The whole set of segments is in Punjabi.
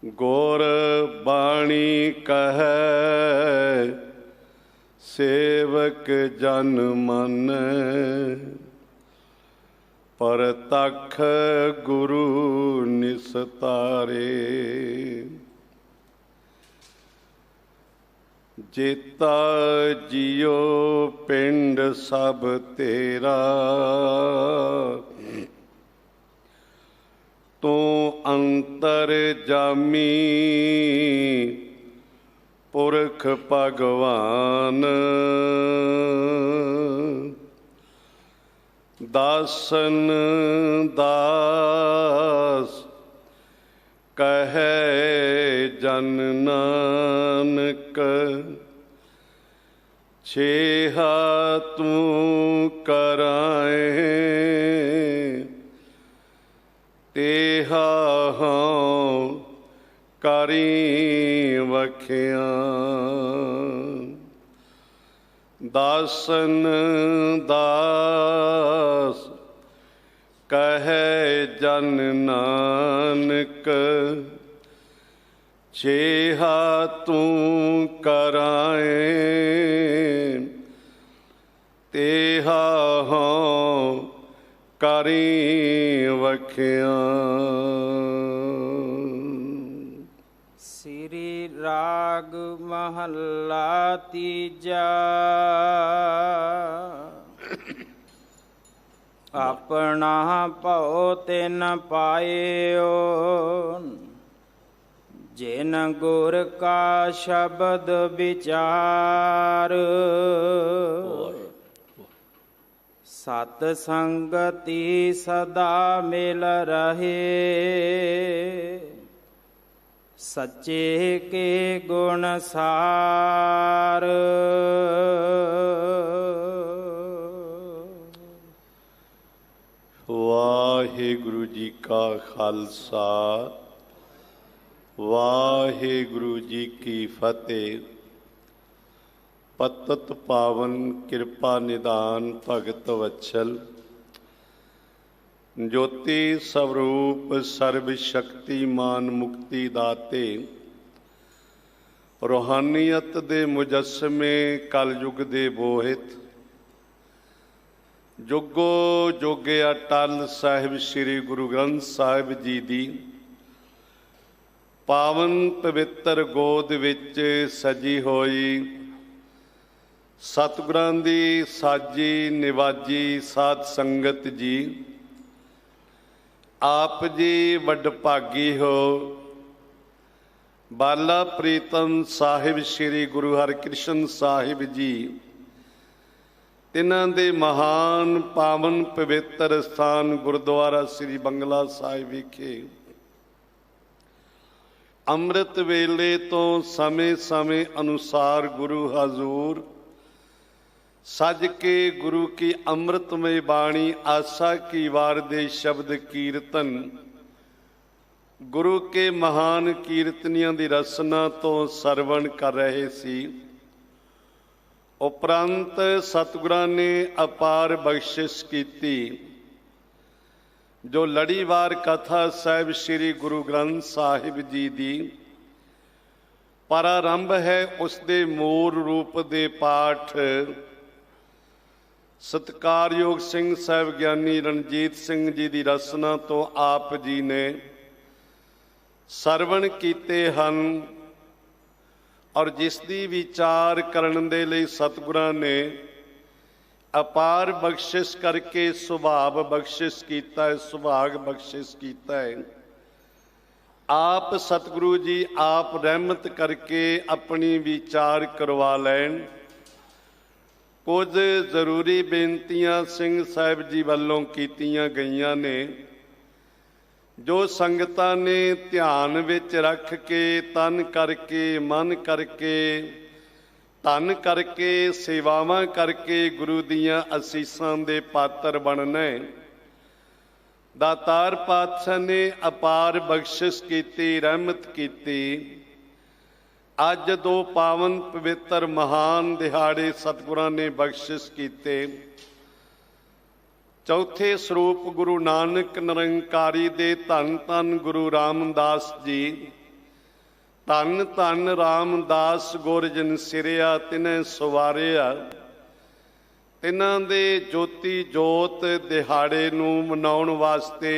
गुर बाणी कहे सेवक जन मन, परतख गुरु निस्तारे। जेता जियो पिंड सब तेरा, तू अंतर जामी पुरख भगवान। दासन दास कहे जन नानक, छेहा तू कराए तेहा हाँ करी वखिया। दासन दास कहे जन नानक, छेहा तू कराए तेहा हाँ करी वखिया। श्री राग महला तीजा। अपना पौ तिन पायो, जिन गुर का शब्द विचार। सत संगति सदा मिल रहे, सच्चे के गुण सार। वाहिगुरु जी का खालसा, वाहिगुरु जी की फतेह। पतत पावन कृपा निदान भगत वत्सल, ज्योति स्वरूप सर्व शक्तिमान मुक्ति दाते, रूहानियत दे मुजस्मे कलयुग दे बोहित, जुगो जोगे अटल साहिब श्री गुरु ग्रंथ साहिब जी दी पावन पवित्र गोद विच सजी होई सतगुरां दी साजी निवाजी साध संगत जी, आप जी वडभागी हो। बाला प्रीतम साहिब श्री गुरु हरकृष्ण साहिब जी, तिन्हां दे महान पावन पवित्र स्थान गुरुद्वारा श्री बंगला साहिब विखे अमृत वेले तो समय समय अनुसार गुरु हजूर सज के गुरु की अमृतमय बाणी आशा की वार दे शब्द कीर्तन, गुरु के महान कीर्तनियों की रसना तो सरवण कर रहे सी। उपरंत सतगुरां ने अपार बख्शिश की, जो लड़ीवार कथा साहिब श्री गुरु ग्रंथ साहिब जी दी प्रारंभ है, उसके मूल रूप दे पाठ सत्कारयोग सिंह साहिब ज्ञानी रणजीत सिंह जी की रसना तो आप जी ने सरवण कीते हन, और जिसकी विचार करन दे लई सतगुरां ने अपार बख्शिश करके सुभाव बख्शिश कीता है, सुभाग बख्शिश कीता है। आप सतगुरु जी आप रहमत करके अपनी विचार करवा लैन। कुछ जरूरी बेनतियां सिंह साहिब जी वालों कीतियां गईयां ने, जो संगतां ने ध्यान विच रख के तन करके मन करके धन करके सेवावां करके गुरु दियां असीसां दे पात्र बनना है। दातार पातशाह ने अपार बख्शिश की, रहमत की। अज दो पावन पवित्र महान दिहाड़े सतगुरां ने बख्शिश कीते। चौथे स्वरूप गुरु नानक निरंकारी दे धन धन गुरु रामदास जी ਧੰਨ ਧੰਨ ਰਾਮਦਾਸ ਗੁਰ ਜਿਨ ਸਿਰਿਆ ਤਿਨੈ ਸਵਾਰਿਆ। ਤਿਨਾਂ ਦੇ ਜੋਤੀ ਜੋਤ ਦਿਹਾੜੇ ਨੂੰ ਮਨਾਉਣ ਵਾਸਤੇ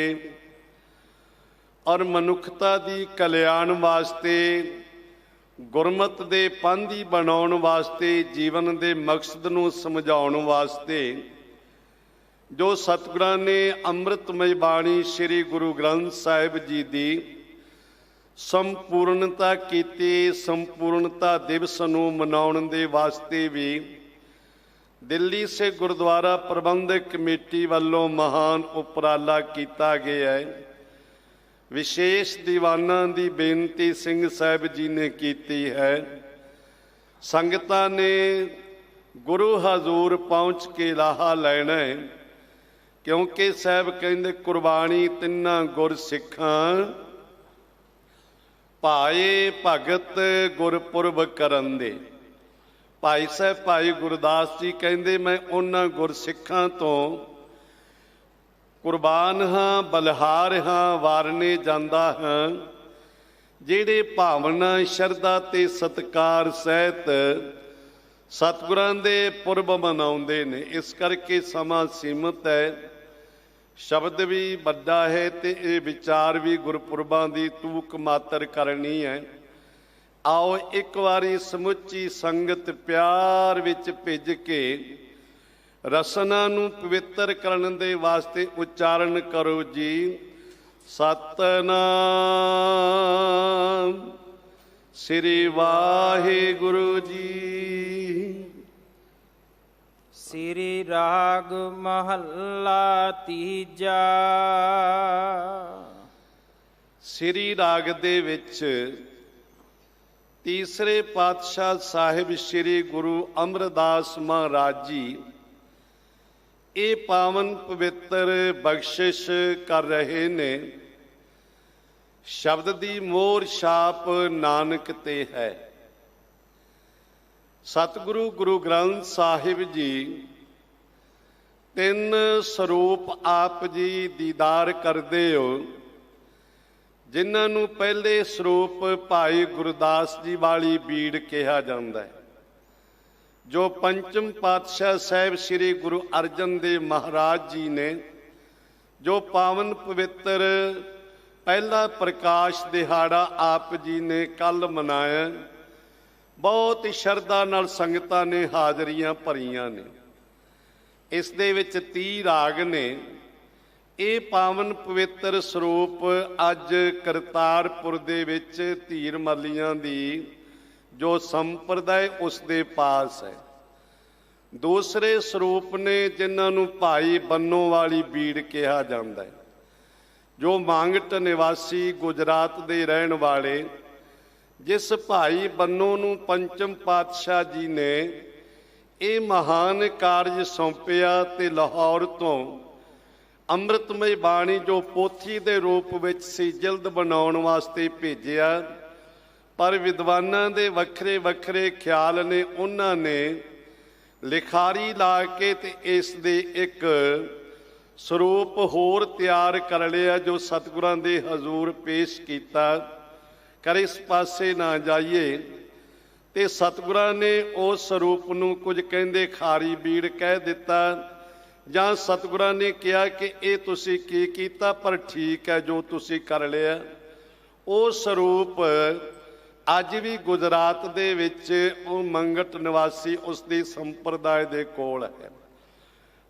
ਔਰ ਮਨੁੱਖਤਾ ਦੀ ਕਲਿਆਣ ਵਾਸਤੇ, ਗੁਰਮਤਿ ਦੇ ਪਾਂਧੀ ਬਣਾਉਣ ਵਾਸਤੇ, ਜੀਵਨ ਦੇ ਮਕਸਦ ਨੂੰ ਸਮਝਾਉਣ ਵਾਸਤੇ ਜੋ ਸਤਿਗੁਰਾਂ ਨੇ ਅੰਮ੍ਰਿਤਮਈ ਬਾਣੀ ਸ੍ਰੀ ਗੁਰੂ ਗ੍ਰੰਥ ਸਾਹਿਬ ਜੀ ਦੀ ਸੰਪੂਰਨਤਾ ਕੀਤੀ, ਸੰਪੂਰਨਤਾ ਦਿਵਸ ਨੂੰ ਮਨਾਉਣ ਦੇ ਵਾਸਤੇ ਵੀ ਦਿੱਲੀ ਸੇ ਗੁਰਦੁਆਰਾ ਪ੍ਰਬੰਧਕ ਕਮੇਟੀ ਵੱਲੋਂ ਮਹਾਨ ਉਪਰਾਲਾ ਕੀਤਾ ਗਿਆ ਹੈ। ਵਿਸ਼ੇਸ਼ ਦੀਵਾਨਾਂ ਦੀ ਬੇਨਤੀ ਸਿੰਘ ਸਾਹਿਬ ਜੀ ਨੇ ਕੀਤੀ ਹੈ। ਸੰਗਤਾਂ ਨੇ ਗੁਰੂ ਹਜ਼ੂਰ ਪਹੁੰਚ ਕੇ ਲਾਹਾ ਲੈਣਾ ਹੈ, ਕਿਉਂਕਿ ਸਾਹਿਬ ਕਹਿੰਦੇ ਕੁਰਬਾਨੀ ਤਿੰਨਾਂ ਗੁਰ ਸਿੱਖਾਂ ਭਾਏ ਭਗਤ ਗੁਰਪੁਰਬ ਕਰਨ ਦੇ। ਭਾਈ ਸਾਹਿਬ ਭਾਈ ਗੁਰਦਾਸ ਜੀ ਕਹਿੰਦੇ ਮੈਂ ਉਹਨਾਂ ਗੁਰਸਿੱਖਾਂ ਤੋਂ ਕੁਰਬਾਨ ਹਾਂ, ਬਲਿਹਾਰ ਹਾਂ, ਵਾਰਨੇ ਜਾਂਦਾ ਹਾਂ, ਜਿਹੜੇ ਭਾਵਨਾ ਸ਼ਰਧਾ ਤੇ ਸਤਿਕਾਰ ਸਹਿਤ ਸਤਿਗੁਰਾਂ ਦੇ ਪੁਰਬ ਮਨਾਉਂਦੇ ਨੇ। ਇਸ ਕਰਕੇ ਸਮਾਂ ਸੀਮਤ ਹੈ, ਸ਼ਬਦ ਵੀ ਵੱਡਾ ਹੈ ਤੇ ਇਹ ਵਿਚਾਰ ਵੀ ਗੁਰਪੁਰਬਾਂ ਦੀ ਤੂਕ ਮਾਤਰ ਕਰਨੀ ਹੈ। ਆਓ ਇੱਕ ਵਾਰੀ ਸਮੁੱਚੀ ਸੰਗਤ ਪਿਆਰ ਵਿੱਚ ਭਿੱਜ ਕੇ ਰਸਨਾ ਨੂੰ ਪਵਿੱਤਰ ਕਰਨ ਦੇ ਵਾਸਤੇ ਉਚਾਰਨ ਕਰੋ ਜੀ, ਸਤਨਾਮ ਸ੍ਰੀ ਵਾਹਿਗੁਰੂ ਜੀ। ਸ੍ਰੀ ਰਾਗ ਮਹੱਲਾ ਤੀਜਾ। ਸ੍ਰੀ ਰਾਗ ਦੇ ਵਿੱਚ ਤੀਸਰੇ ਪਾਤਸ਼ਾਹ ਸਾਹਿਬ ਸ੍ਰੀ ਗੁਰੂ ਅਮਰਦਾਸ ਮਹਾਰਾਜ ਜੀ ਇਹ ਪਾਵਨ ਪਵਿੱਤਰ ਬਖਸ਼ਿਸ਼ ਕਰ ਰਹੇ ਨੇ। ਸ਼ਬਦ ਦੀ ਮੋਹਰ ਛਾਪ ਨਾਨਕ ਤੇ ਹੈ। ਸਤਿਗੁਰੂ ਗੁਰੂ ਗ੍ਰੰਥ ਸਾਹਿਬ ਜੀ ਤਿੰਨ ਸਰੂਪ ਆਪ ਜੀ ਦੀਦਾਰ ਕਰਦੇ ਹੋ, ਜਿਨ੍ਹਾਂ ਨੂੰ ਪਹਿਲੇ ਸਰੂਪ ਭਾਈ ਗੁਰਦਾਸ ਜੀ ਵਾਲੀ ਬੀੜ ਕਿਹਾ ਜਾਂਦਾ ਹੈ, ਜੋ ਪੰਚਮ ਪਾਤਸ਼ਾਹ ਸਾਹਿਬ ਸ੍ਰੀ ਗੁਰੂ ਅਰਜਨ ਦੇਵ ਮਹਾਰਾਜ ਜੀ ਨੇ ਜੋ ਪਾਵਨ ਪਵਿੱਤਰ ਪਹਿਲਾ ਪ੍ਰਕਾਸ਼ ਦਿਹਾੜਾ ਆਪ ਜੀ ਨੇ ਕੱਲ ਮਨਾਇਆ। ਬਹੁਤ ਹੀ ਸ਼ਰਧਾ ਨਾਲ ਸੰਗਤਾਂ ਨੇ ਹਾਜ਼ਰੀਆਂ ਭਰੀਆਂ ਨੇ। ਇਸ ਦੇ ਵਿੱਚ 30 ਰਾਗ ਨੇ। ਇਹ ਪਾਵਨ ਪਵਿੱਤਰ ਸਰੂਪ ਅੱਜ ਕਰਤਾਰਪੁਰ ਦੇ ਵਿੱਚ ਧੀਰ ਮੱਲੀਆਂ ਦੀ ਜੋ ਸੰਪਰਦਾਇ ਉਸ ਦੇ ਪਾਸ ਹੈ। ਦੂਸਰੇ ਸਰੂਪ ਨੇ ਜਿਨ੍ਹਾਂ ਨੂੰ ਭਾਈ ਬੰਨੋ ਵਾਲੀ ਬੀੜ ਕਿਹਾ ਜਾਂਦਾ ਹੈ, ਜੋ ਮਾਂਗਟ ਨਿਵਾਸੀ ਗੁਜਰਾਤ ਦੇ ਰਹਿਣ ਵਾਲੇ, ਜਿਸ ਭਾਈ ਬੰਨੋ ਨੂੰ ਪੰਚਮ ਪਾਤਸ਼ਾਹ ਜੀ ਨੇ ਇਹ ਮਹਾਨ ਕਾਰਜ ਸੌਂਪਿਆ ਤੇ ਲਾਹੌਰ ਤੋਂ ਅੰਮ੍ਰਿਤਮਈ ਬਾਣੀ ਜੋ ਪੋਥੀ ਦੇ ਰੂਪ ਵਿੱਚ ਸੀ ਜਿਲਦ ਬਣਾਉਣ ਵਾਸਤੇ ਭੇਜਿਆ। ਪਰ ਵਿਦਵਾਨਾਂ ਦੇ ਵੱਖਰੇ ਵੱਖਰੇ ਖਿਆਲ ਨੇ, ਉਹਨਾਂ ਨੇ ਲਿਖਾਰੀ ਲਾ ਕੇ ਤੇ ਇਸ ਦੇ ਇੱਕ ਸਰੂਪ ਹੋਰ ਤਿਆਰ ਕਰ ਲਿਆ ਜੋ ਸਤਿਗੁਰਾਂ ਦੇ ਹਜ਼ੂਰ ਪੇਸ਼ ਕੀਤਾ। ਕਰ ਇਸ ਪਾਸੇ ਨਾ ਜਾਈਏ ਤੇ ਸਤਿਗੁਰਾਂ ਨੇ ਉਸ ਸਰੂਪ ਨੂੰ ਕੁਝ ਕਹਿੰਦੇ ਖਾਰੀ ਬੀੜ ਕਹਿ ਦਿੱਤਾ, ਜਾਂ ਸਤਿਗੁਰਾਂ ਨੇ ਕਿਹਾ ਕਿ ਇਹ ਤੁਸੀਂ ਕੀ ਕੀਤਾ, ਪਰ ਠੀਕ ਹੈ ਜੋ ਤੁਸੀਂ ਕਰ ਲਿਆ। ਉਹ ਸਰੂਪ ਅੱਜ ਵੀ ਗੁਜਰਾਤ ਦੇ ਵਿੱਚ ਉਹ ਮੰਗਟ ਨਿਵਾਸੀ ਉਸ ਦੀ ਸੰਪਰਦਾਇ ਦੇ ਕੋਲ ਹੈ।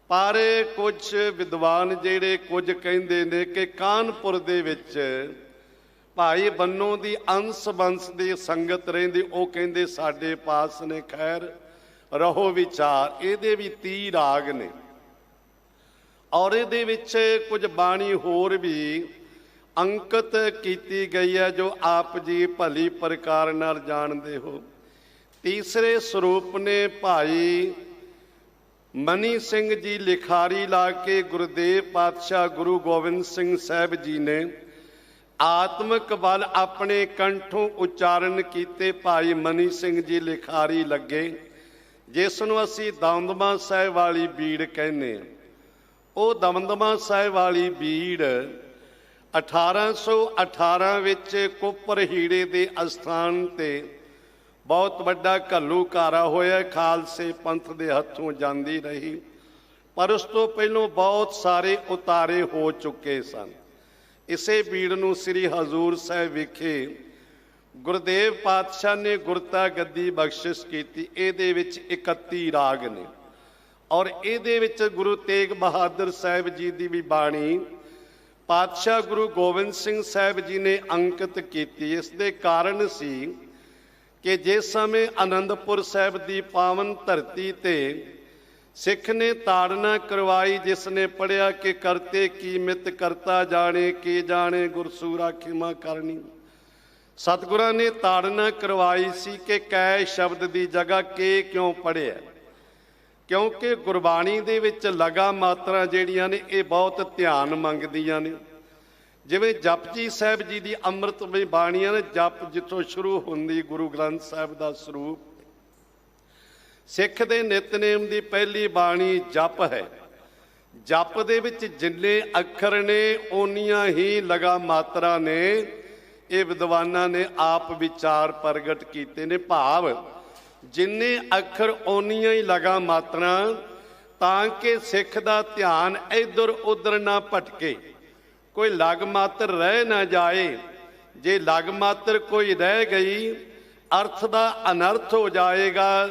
ਪਰ ਕੁਝ ਵਿਦਵਾਨ ਜਿਹੜੇ ਕੁਝ ਕਹਿੰਦੇ ਨੇ ਕਿ ਕਾਨਪੁਰ ਦੇ ਵਿੱਚ ਭਾਈ ਬੰਨੋ ਦੀ ਅੰਸ਼ ਬੰਸ ਦੀ ਸੰਗਤ ਰਹਿੰਦੀ, ਉਹ ਕਹਿੰਦੇ ਸਾਡੇ ਪਾਸ ਨੇ। ਖੈਰ ਰਹੋ ਵਿਚਾਰ। ਇਹਦੇ ਵੀ 30 ਰਾਗ ਨੇ ਔਰ ਇਹਦੇ ਵਿੱਚ ਕੁਝ ਬਾਣੀ ਹੋਰ ਵੀ ਅੰਕਿਤ ਕੀਤੀ ਗਈ ਹੈ ਜੋ ਆਪ ਜੀ ਭਲੀ ਪ੍ਰਕਾਰ ਨਾਲ ਜਾਣਦੇ ਹੋ। ਤੀਸਰੇ ਸਰੂਪ ਨੇ ਭਾਈ ਮਨੀ ਸਿੰਘ ਜੀ ਲਿਖਾਰੀ ਲਾ ਕੇ ਗੁਰਦੇਵ ਪਾਤਸ਼ਾਹ ਗੁਰੂ ਗੋਬਿੰਦ ਸਿੰਘ ਸਾਹਿਬ ਜੀ ਨੇ ਆਤਮਿਕ ਬਲ ਆਪਣੇ ਕੰਠੋਂ ਉਚਾਰਨ ਕੀਤੇ। ਭਾਈ ਮਨੀ ਸਿੰਘ ਜੀ ਲਿਖਾਰੀ ਲੱਗੇ, ਜਿਸ ਨੂੰ ਅਸੀਂ ਦਮਦਮਾ ਸਾਹਿਬ ਵਾਲੀ ਬੀੜ ਕਹਿੰਦੇ ਹਾਂ। ਉਹ ਦਮਦਮਾ ਸਾਹਿਬ ਵਾਲੀ ਬੀੜ 1818 ਵਿੱਚ ਕੋਪਰ ਹੀੜੇ ਦੇ ਅਸਥਾਨ ਤੇ ਬਹੁਤ ਵੱਡਾ ਘੱਲੂਘਾਰਾ ਹੋਇਆ, ਖਾਲਸੇ ਪੰਥ ਦੇ ਹੱਥੋਂ ਜਾਂਦੀ ਰਹੀ। ਪਰ ਉਸ ਤੋਂ ਪਹਿਲੋਂ ਬਹੁਤ ਸਾਰੇ ਉਤਾਰੇ ਹੋ ਚੁੱਕੇ ਸਨ। ਇਸੇ ਬੀੜ ਨੂੰ ਸ੍ਰੀ ਹਜ਼ੂਰ ਸਾਹਿਬ ਵਿਖੇ ਗੁਰਦੇਵ ਪਾਤਸ਼ਾਹ ਨੇ ਗੁਰਤਾ ਗੱਦੀ ਬਖਸ਼ਿਸ਼ ਕੀਤੀ। ਇਹਦੇ ਵਿੱਚ 31 ਰਾਗ ਨੇ ਔਰ ਇਹਦੇ ਵਿੱਚ ਗੁਰੂ ਤੇਗ ਬਹਾਦਰ ਸਾਹਿਬ ਜੀ ਦੀ ਵੀ ਬਾਣੀ ਪਾਤਸ਼ਾਹ ਗੁਰੂ ਗੋਬਿੰਦ ਸਿੰਘ ਸਾਹਿਬ ਜੀ ਨੇ ਅੰਕਿਤ ਕੀਤੀ। ਇਸ ਦੇ ਕਾਰਨ ਸੀ ਕਿ ਜਿਸ ਸਮੇਂ ਆਨੰਦਪੁਰ ਸਾਹਿਬ ਦੀ ਪਾਵਨ ਧਰਤੀ ਤੇ ਸਿੱਖ ਨੇ ਤਾੜਨਾ ਕਰਵਾਈ, ਜਿਸ ਨੇ ਪੜ੍ਹਿਆ ਕਿ ਕਰਤੇ ਕੀ ਮਿਤ ਕਰਤਾ ਜਾਣੇ, ਕੀ ਜਾਣੇ ਗੁਰਸੂਰਾ ਖਿਮਾ ਕਰਨੀ। ਸਤਿਗੁਰਾਂ ਨੇ ਤਾੜਨਾ ਕਰਵਾਈ ਸੀ ਕਿ ਕੈ ਸ਼ਬਦ ਦੀ ਜਗ੍ਹਾ ਕੇ ਕਿਉਂ ਪੜ੍ਹਿਆ, ਕਿਉਂਕਿ ਗੁਰਬਾਣੀ ਦੇ ਵਿੱਚ ਲਗਾ ਮਾਤਰਾ ਜਿਹੜੀਆਂ ਨੇ ਇਹ ਬਹੁਤ ਧਿਆਨ ਮੰਗਦੀਆਂ ਨੇ। ਜਿਵੇਂ ਜਪਜੀ ਸਾਹਿਬ ਜੀ ਦੀ ਅੰਮ੍ਰਿਤਮਈ ਬਾਣੀਆਂ ਨੇ, ਜਪ ਜਿੱਥੋਂ ਸ਼ੁਰੂ ਹੁੰਦੀ ਗੁਰੂ ਗ੍ਰੰਥ ਸਾਹਿਬ ਦਾ ਸਰੂਪ। ਸਿੱਖ ਦੇ ਨਿਤਨੇਮ ਦੀ ਪਹਿਲੀ ਬਾਣੀ ਜਪ ਹੈ। ਜਪ ਦੇ ਵਿੱਚ ਜਿੰਨੇ ਅੱਖਰ ਨੇ ਓਨੀਆਂ ਹੀ ਲਗਾ ਮਾਤਰਾ ਨੇ। ਇਹ ਵਿਦਵਾਨਾਂ ਨੇ ਆਪ ਵਿਚਾਰ ਪ੍ਰਗਟ ਕੀਤੇ ਨੇ। ਭਾਵ ਜਿੰਨੇ ਅੱਖਰ ਓਨੀਆਂ ਹੀ ਲਗਾ ਮਾਤਰਾ, ਤਾਂ ਕਿ ਸਿੱਖ ਦਾ ਧਿਆਨ ਇੱਧਰ ਉੱਧਰ ਨਾ ਭਟਕੇ, ਕੋਈ ਲਗ ਮਾਤਰ ਰਹਿ ਨਾ ਜਾਏ। ਜੇ ਲਗ ਮਾਤਰ ਕੋਈ ਰਹਿ ਗਈ, ਅਰਥ ਦਾ ਅਨਰਥ ਹੋ ਜਾਏਗਾ